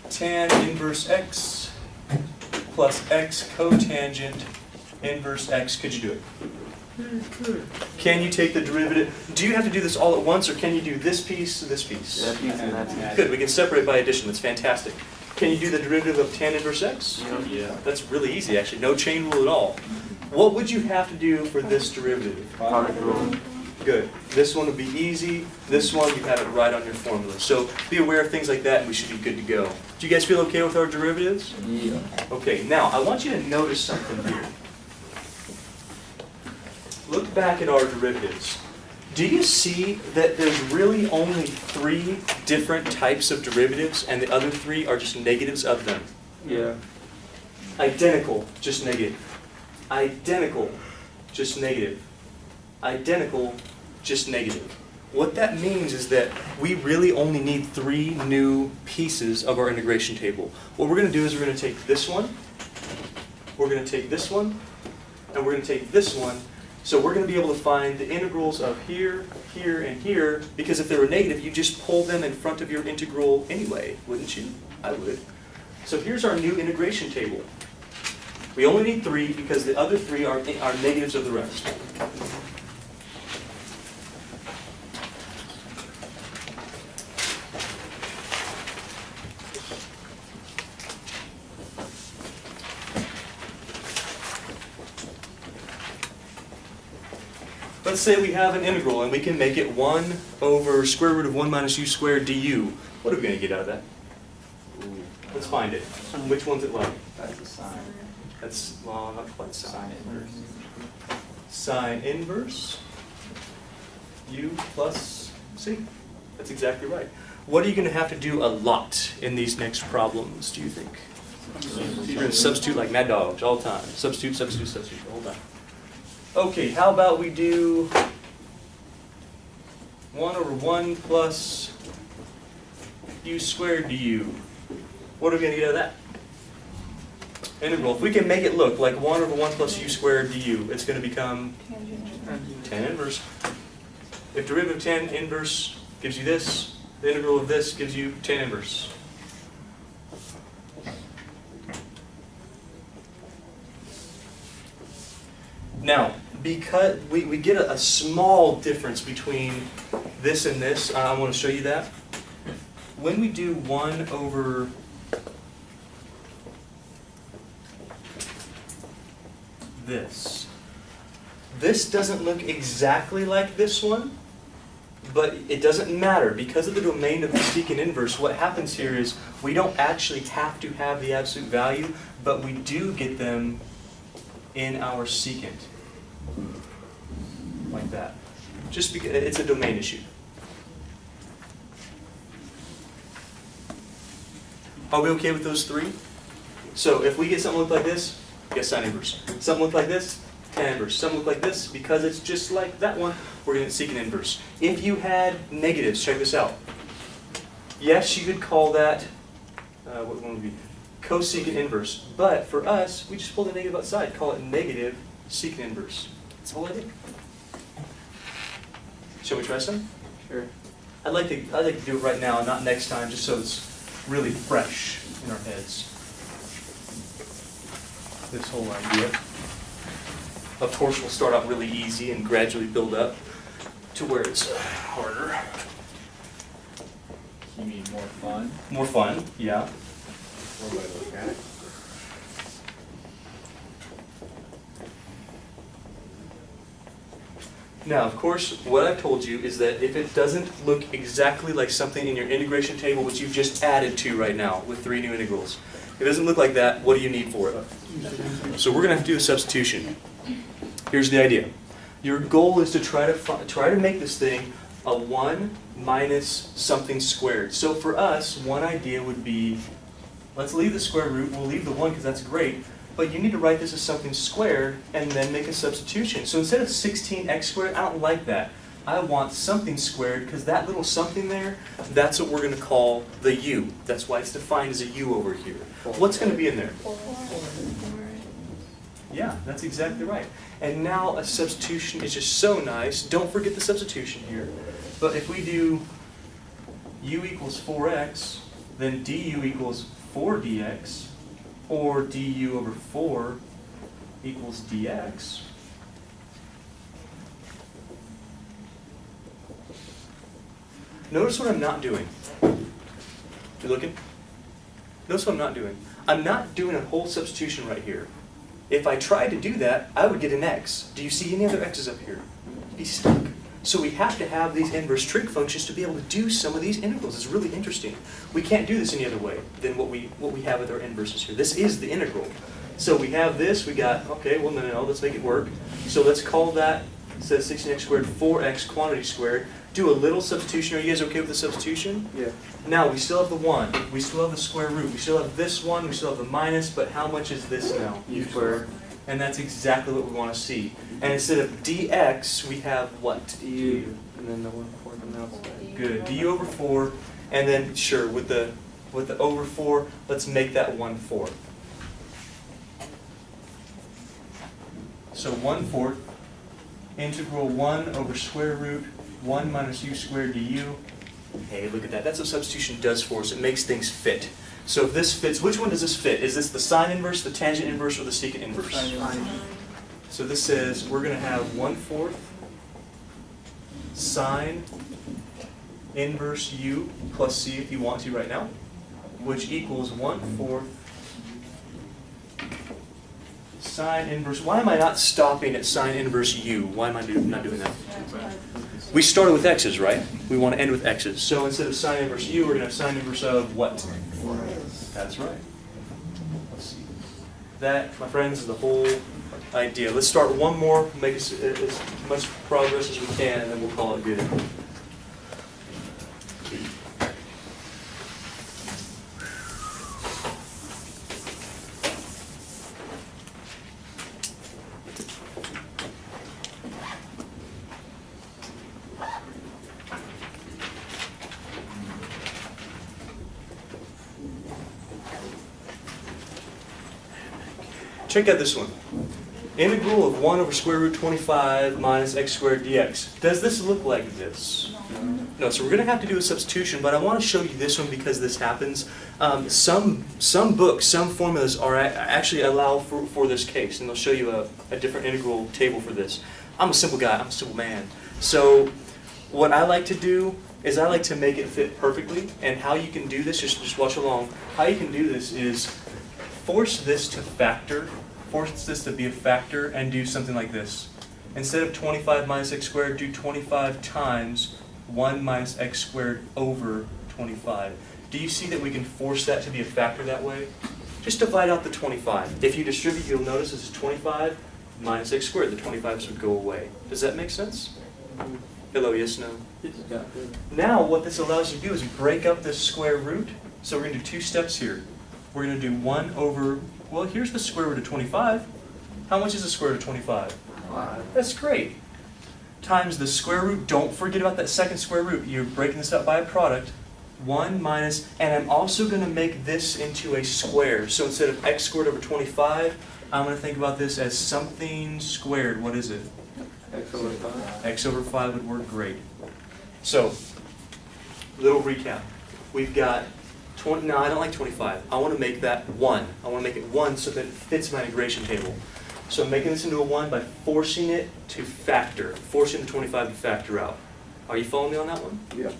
tan inverse x plus x cotangent inverse x, could you do it? Can you take the derivative? Do you have to do this all at once, or can you do this piece to this piece? That piece and that piece. Good, we can separate by addition, that's fantastic. Can you do the derivative of tan inverse x? Yeah. That's really easy, actually, no chain rule at all. What would you have to do for this derivative? Product rule. Good. This one would be easy, this one you have it right on your formula. So be aware of things like that and we should be good to go. Do you guys feel okay with our derivatives? Yeah. Okay, now I want you to notice something here. Look back at our derivatives. Do you see that there's really only 3 different types of derivatives and the other 3 are just negatives of them? Yeah. Identical, just negative. Identical, just negative. Identical, just negative. What that means is that we really only need 3 new pieces of our integration table. What we're going to do is we're going to take this one, we're going to take this one, and we're going to take this one. So we're going to be able to find the integrals of here, here, and here, because if they were negative, you just pull them in front of your integral anyway, wouldn't you? I would. So here's our new integration table. We only need 3 because the other 3 are negatives of the rest. Let's say we have an integral and we can make it 1 over square root of 1 minus u squared du. What are we going to get out of that? Let's find it. Which one's it like? That's the sign. That's, well, not quite sine. Sign inverse. Sine inverse u plus c. That's exactly right. What are you going to have to do a lot in these next problems, do you think? You're going to substitute like mad dogs all the time. Substitute, substitute, substitute all the time. Okay, how about we do 1 over 1 plus u squared du. What are we going to get out of that? Integral. If we can make it look like 1 over 1 plus u squared du, it's going to become tan inverse. If derivative of tan inverse gives you this, the integral of this gives you tan inverse. Now, because we get a small difference between this and this. I want to show you that. When we do 1 over this, this doesn't look exactly like this one, but it doesn't matter. Because of the domain of the secant inverse, what happens here is we don't actually have to have the absolute value, but we do get them in our secant. Like that. Just because it's a domain issue. Are we okay with those three? So if we get something look like this, get sine inverse. Something look like this, tan inverse. Something look like this, because it's just like that one, we're going to secant inverse. If you had negatives, check this out. Yes, you could call that, what one would be? Cosecant inverse. But for us, we just pull the negative outside, call it negative secant inverse. That's all I did. Shall we try some? Sure. I'd like to do it right now and not next time, just so it's really fresh in our heads. This whole idea. Of course, we'll start out really easy and gradually build up to where it's harder. You mean more fun? More fun, yeah. One way to look at it. Now, of course, what I've told you is that if it doesn't look exactly like something in your integration table, which you've just added to right now with 3 new integrals, if it doesn't look like that, what do you need for it? So we're going to have to do a substitution. Here's the idea. Your goal is to try to make this thing a 1 minus something squared. So for us, one idea would be, let's leave the square root. We'll leave the 1 because that's great. But you need to write this as something squared and then make a substitution. So instead of 16x squared, I don't like that. I want something squared because that little something there, that's what we're going to call the u. That's why it's defined as a u over here. What's going to be in there? Yeah, that's exactly right. And now a substitution is just so nice. Don't forget the substitution here. But if we do u equals 4x, then du equals 4dx, or du over 4 equals dx. Notice what I'm not doing. You looking? Notice what I'm not doing. I'm not doing a whole substitution right here. If I tried to do that, I would get an x. Do you see any other x's up here? You'd be stuck. So we have to have these inverse trig functions to be able to do some of these integrals. It's really interesting. We can't do this any other way than what we have with our inverses here. This is the integral. So we have this, we got, okay, well, no, let's make it work. So let's call that, instead of 16x squared, 4x quantity squared. Do a little substitution. Are you guys okay with the substitution? Yeah. Now, we still have the 1. We still have the square root. We still have this 1. We still have the minus. But how much is this now? U squared. And that's exactly what we want to see. And instead of dx, we have what? Du. And then the 1/4 on the outside. Good. Du over 4. And then, sure, with the over 4, let's make that 1/4. So 1/4, integral 1 over square root 1 minus u squared du. Hey, look at that. That's what substitution does for us. It makes things fit. So if this fits, which one does this fit? Is this the sine inverse, the tangent inverse, or the secant inverse? So this says we're going to have 1/4 sine inverse u plus c if you want to right now, which equals 1/4 sine inverse. Why am I not stopping at sine inverse u? Why am I not doing that? We started with x's, right? We want to end with x's. So instead of sine inverse u, we're going to have sine inverse of what? That's right. Let's see. That, my friends, is the whole idea. Let's start one more, make as much progress as we can, and then we'll call it good. Check out this one. Integral of 1 over square root 25 minus x squared dx. Does this look like this? No, so we're going to have to do a substitution, but I want to show you this one because this happens. Some books, some formulas are actually allow for this case, and they'll show you a different integral table for this. I'm a simple guy, I'm a simple man. So what I like to do is I like to make it fit perfectly, and how you can do this, just watch along, how you can do this is force this to factor, force this to be a factor, and do something like this. Instead of 25 minus x squared, do 25 times 1 minus x squared over 25. Do you see that we can force that to be a factor that way? Just divide out the 25. If you distribute, you'll notice this is 25 minus x squared. The 25s would go away. Does that make sense? Hello, yes, no? Now what this allows you to do is break up this square root. So we're going to do 2 steps here. We're going to do 1 over, well, here's the square root of 25. How much is the square root of 25? 5. That's great. Times the square root. Don't forget about that second square root. You're breaking this up by a product. 1 minus, and I'm also going to make this into a square. So instead of x squared over 25, I'm going to think about this as something squared. What is it? X over 5. X over 5 would work great. So, little recap. We've got 20, no, I don't like 25. I want to make that 1. I want to make it 1 so that it fits my integration table. So I'm making this into a 1 by forcing it to factor, forcing the 25 to factor out. Are you following me on that one? Yeah.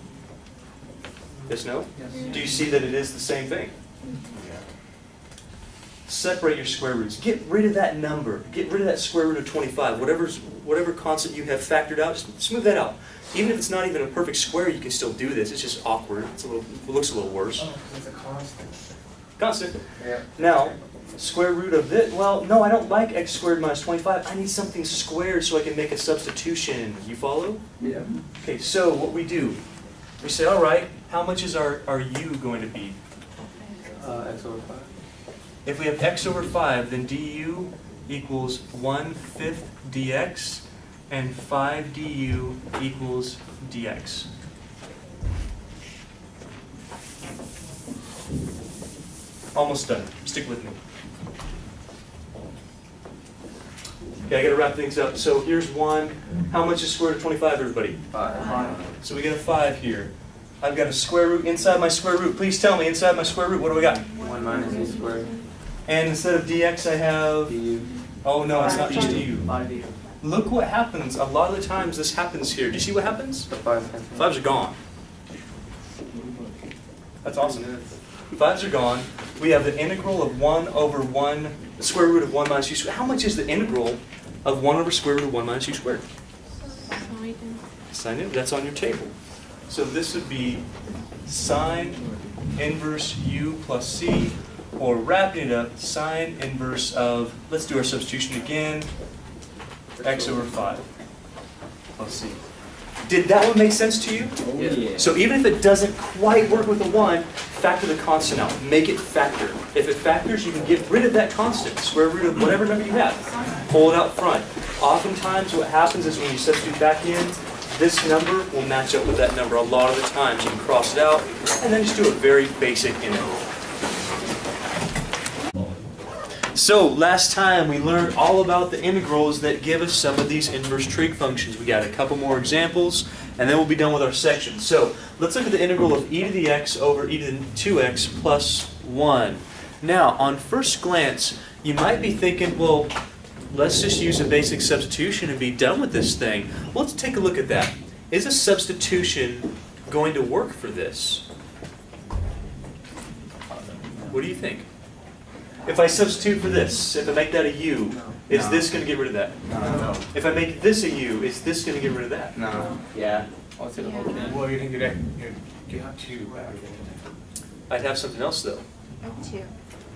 Yes, no? Yes. Do you see that it is the same thing? Separate your square roots. Get rid of that number. Get rid of that square root of 25. Whatever constant you have factored out, just smooth that out. Even if it's not even a perfect square, you can still do this. It's just awkward. It looks a little worse. Oh, it's a constant. Constant. Yeah. Now, square root of this, well, no, I don't like x squared minus 25. I need something squared so I can make a substitution. You follow? Yeah. Okay, so what we do, we say, all right, how much is our u going to be? X over 5. If we have x over 5, then du equals 1/5 dx, and 5 du equals dx. Almost done. Stick with me. Okay, I gotta wrap things up. So here's 1. How much is square root of 25, everybody? 5. So we get a 5 here. I've got a square root inside my square root. Please tell me, inside my square root, what do we got? 1 minus a squared. And instead of dx, I have... Du. Oh no, it's not just du. 5 du. Look what happens. A lot of the times this happens here. Do you see what happens? The 5 cancel. 5s are gone. That's awesome. 5s are gone. We have the integral of 1 over 1, the square root of 1 minus u squared. How much is the integral of 1 over square root of 1 minus u squared? Sine it. That's on your table. So this would be sine inverse u plus c, or wrapping it up, sine inverse of, let's do our substitution again, x over 5 plus c. Did that one make sense to you? Yeah. So even if it doesn't quite work with the 1, factor the constant out. Make it factor. If it factors, you can get rid of that constant, square root of whatever number you have. Pull it out front. Oftentimes what happens is when you substitute back in, this number will match up with that number. A lot of the times you can cross it out and then just do a very basic integral. So last time we learned all about the integrals that give us some of these inverse trig functions. We got a couple more examples and then we'll be done with our section. So let's look at the integral of e to the x over e to the 2x plus 1. Now on first glance you might be thinking, well, let's just use a basic substitution and be done with this thing. Well, let's take a look at that. Is a substitution going to work for this? What do you think? If I substitute for this, if I make that a u, is this going to get rid of that? No. If I make this a u, is this going to get rid of that? No. Yeah. I'll say the whole thing. Well, you can do that. You have to. I'd have something else though. Two.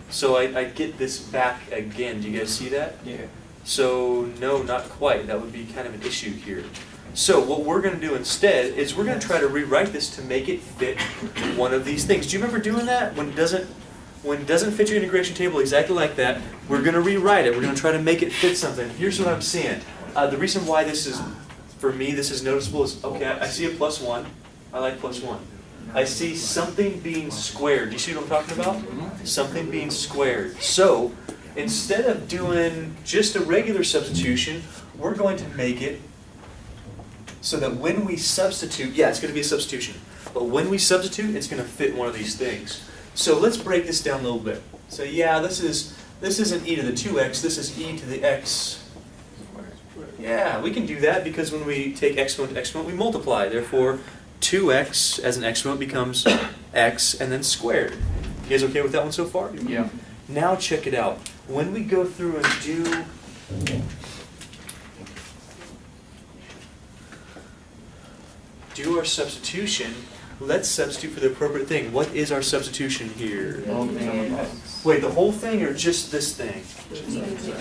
So I get this back again. Do you guys see that? Yeah. So no, not quite. That would be kind of an issue here. So what we're going to do instead is we're going to try to rewrite this to make it fit one of these things. Do you remember doing that? When it doesn't fit your integration table exactly like that, we're going to rewrite it. We're going to try to make it fit something. Here's what I'm seeing. The reason why this is, for me, this is noticeable is, okay, I see a plus 1. I like plus 1. I see something being squared. Do you see what I'm talking about? Something being squared. So instead of doing just a regular substitution, we're going to make it so that when we substitute, yeah, it's going to be a substitution, but when we substitute, it's going to fit one of these things. So let's break this down a little bit. So yeah, this isn't e to the 2x, this is e to the x. Yeah, we can do that because when we take exponent to exponent, we multiply. Therefore, 2x as an exponent becomes x and then squared. You guys okay with that one so far? Yeah. Now check it out. When we go through and do our substitution, let's substitute for the appropriate thing. What is our substitution here? Wait, the whole thing or just this thing?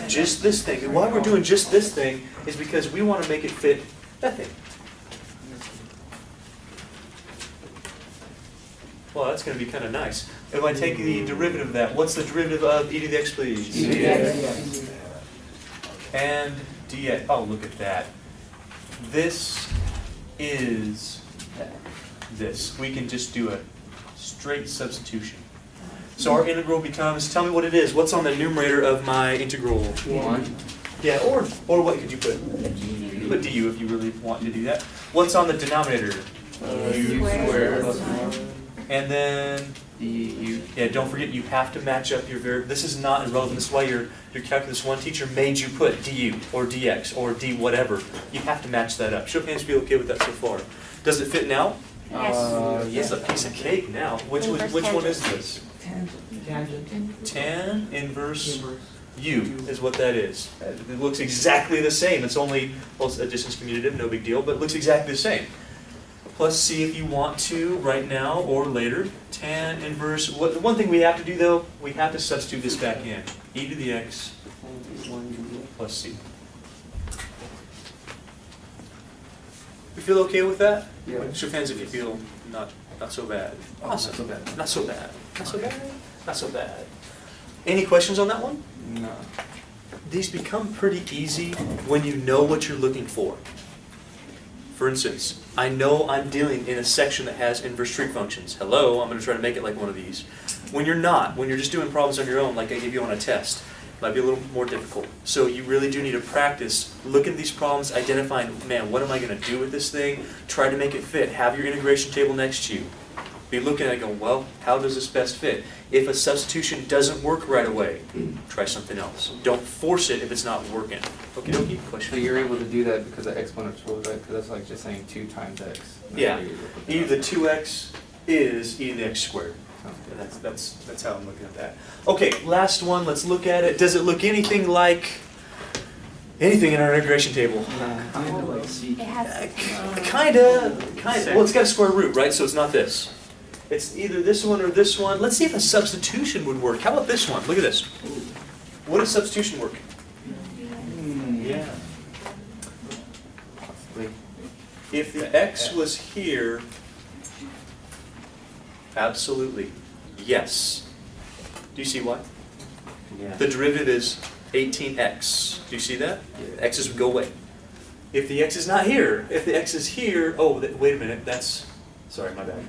Just this thing. And why we're doing just this thing is because we want to make it fit that thing. Well, that's going to be kind of nice. If I take the derivative of that, what's the derivative of e to the x, please? Dx. And dx. Oh, look at that. This is this. We can just do a straight substitution. So our integral becomes, tell me what it is. What's on the numerator of my integral? 1. Yeah, or what could you put? You could put du if you really want to do that. What's on the denominator? U squared. And then Du. yeah, don't forget you have to match up your this is not irrelevant. This is why your calculus 1 teacher made you put du or dx or d whatever. You have to match that up. Show of hands if you're okay with that so far. Does it fit now? Yes. It's a piece of cake now. Which one is this? Tan inverse u is what that is. It looks exactly the same. It's only, well, it's addition's commutative, no big deal, but it looks exactly the same. Plus c if you want to right now or later. Tan inverse, one thing we have to do though, we have to substitute this back in. E to the x plus c. You feel okay with that? Yeah. Show of hands if you feel not so bad. Awesome. Not so bad. Not so bad. Not so bad. Any questions on that one? No. These become pretty easy when you know what you're looking for. For instance, I know I'm dealing in a section that has inverse trig functions. Hello, I'm going to try to make it like one of these. When you're not, when you're just doing problems on your own, like I give you on a test, it might be a little more difficult. So you really do need to practice looking at these problems, identifying, man, what am I going to do with this thing? Try to make it fit. Have your integration table next to you. Be looking at it going, well, how does this best fit? If a substitution doesn't work right away, try something else. Don't force it if it's not working. Okie dokie, So question? you're able to do that because of exponential, right? Because that's like just saying 2 times x. Yeah. E to the 2x is e to the x squared. Sounds good. And that's how I'm looking at that. Okay, last one, let's look at it. Does it look anything like anything in our integration table? Kind of like C. It has. Kinda. Well, it's got a square root, right? So it's not this. It's either this one or this one. Let's see if a substitution would work. How about this one? Look at this. What does substitution work? Yeah. Possibly. If the x was here, absolutely, yes. Do you see why? Yeah. The derivative is 18x. Do you see that? Yeah. X's would go away. If the x is not here, if the x is here, oh, wait a minute, that's, sorry, my bad.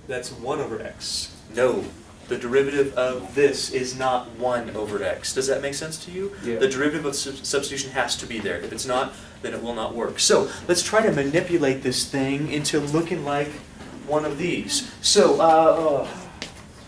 That's 1 over x. No, the derivative of this is not 1 over x. Does that make sense to you? Yeah. The derivative of substitution has to be there. If it's not, then it will not work. So let's try to manipulate this thing into looking like one of these. So,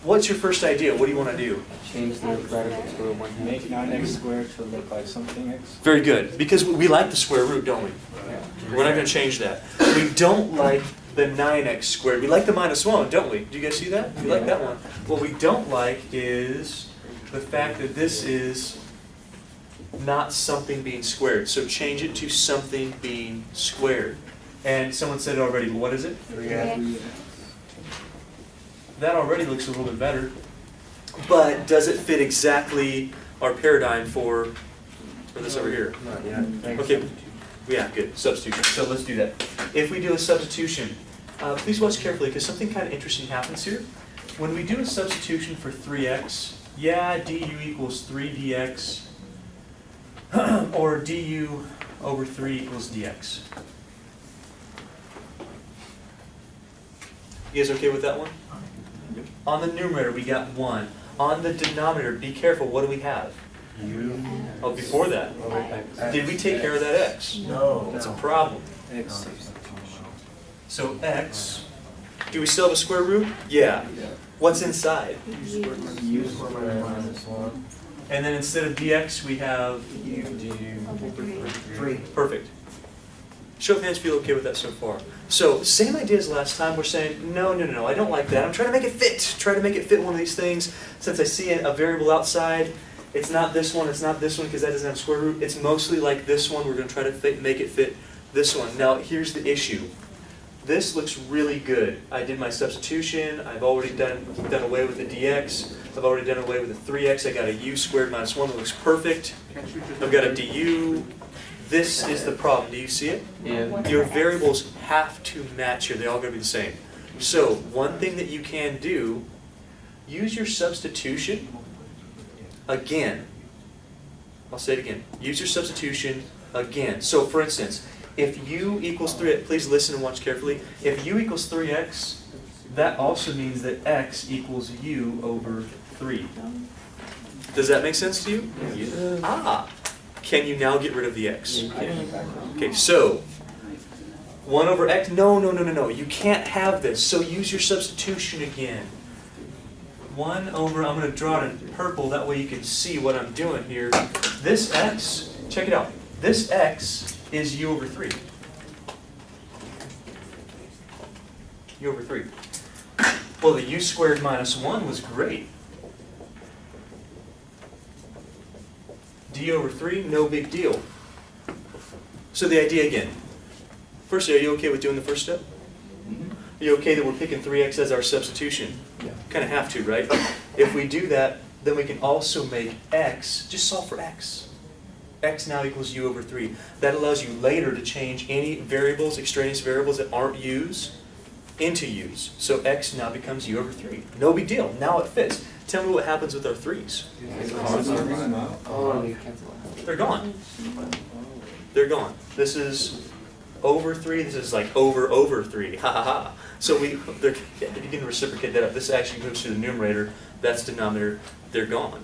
what's your first idea? What do you want to do? Change the radical to a 1 Make 9x squared to look like something x. Very good, because we like the square root, don't we? Yeah. We're not going to change that. We don't like the 9x squared. We like the minus 1, don't we? Do you guys see that? We like that one. What we don't like is the fact that this is not something being squared. So change it to something being squared. And someone said it already, what is it? 3x. That already looks a little bit better. But does it fit exactly our paradigm for this over here? Not yet. Okay, yeah, good, substitution. So let's do that. If we do a substitution, please watch carefully because something kind of interesting happens here. When we do a substitution for 3x, yeah, du equals 3dx, or du over 3 equals dx. You guys okay with that one? On the numerator, we got 1. On the denominator, be careful, what do we have? Oh, before that. Did we take care of that x? No. That's a problem. X. So x, do we still have a square root? Yeah. What's inside? U squared minus 1. And then instead of dx, we have, Three. perfect. Show of hands feel okay with that so far. So same idea as last time. We're saying, no, I don't like that. I'm trying to make it fit. Try to make it fit one of these things. Since I see a variable outside, it's not this one, it's not this one because that doesn't have square root. It's mostly like this one. We're going to try to make it fit this one. Now here's the issue. This looks really good. I did my substitution. I've already done away with the dx. I've already done away with the 3x. I got a u squared minus 1 that looks perfect. I've got a du. This is the problem. Do you see it? Yeah. Your variables have to match here. They all got to be the same. So one thing that you can do, use your substitution again. I'll say it again. Use your substitution again. So for instance, if u equals 3, please listen and watch carefully. If u equals 3x, that also means that x equals u over 3. Does that make sense to you? Yeah. Ah, can you now get rid of the x? Okay, so 1 over x, no, you can't have this, so use your substitution again. 1 over, I'm going to draw it in purple, that way you can see what I'm doing here. This x, check it out, this x is u over 3. U over 3. Well, the u squared minus 1 was great. d over 3, no big deal. So the idea again. Firstly, are you okay with doing the first step? Are you okay that we're picking 3x as our substitution? Yeah. Kind of have to, right? If we do that, then we can also make x, just solve for x. X now equals u over 3. That allows you later to change any variables, extraneous variables that aren't u's, into u's. So x now becomes u over 3. No big deal. Now it fits. Tell me what happens with our 3's. They're gone. They're gone. This is over 3. This is like over 3. Ha ha ha. So you can reciprocate that up. This actually moves to the numerator. That's denominator. They're gone.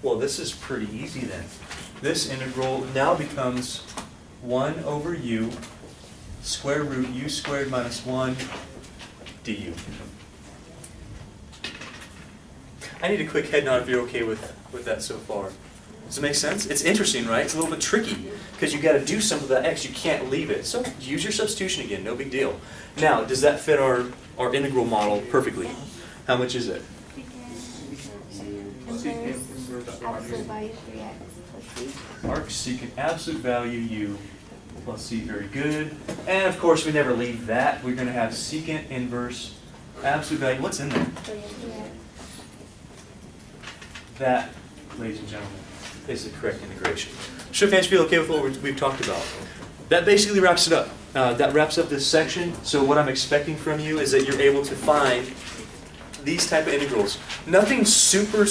Well, this is pretty easy then. This integral now becomes 1 over u square root u squared minus 1 du. I need a quick head nod if you're okay with that so far. Does it make sense? It's interesting, right? It's a little bit tricky because you got to do some of that x. You can't leave it. So use your substitution again. No big deal. Now, does that fit our integral model perfectly? How much is it? Arc secant absolute value u plus c. Very good. And of course, we never leave that. We're going to have secant inverse absolute value. What's in there? That, ladies and gentlemen, is the correct integration. Show of hands feel okay with what we've talked about. That basically wraps it up. That wraps up this section. So what I'm expecting from you is that you're able to find these type of integrals. Nothing super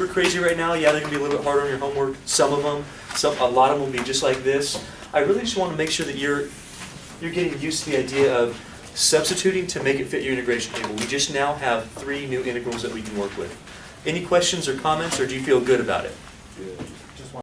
crazy right now. Yeah, they're going to be a little bit harder on your homework. Some of them, a lot of them will be just like this. I really just want to make sure that you're getting used to the idea of substituting to make it fit your integration table. We just now have 3 new integrals that we can work with. Any questions or comments, or do you feel good about it? Good.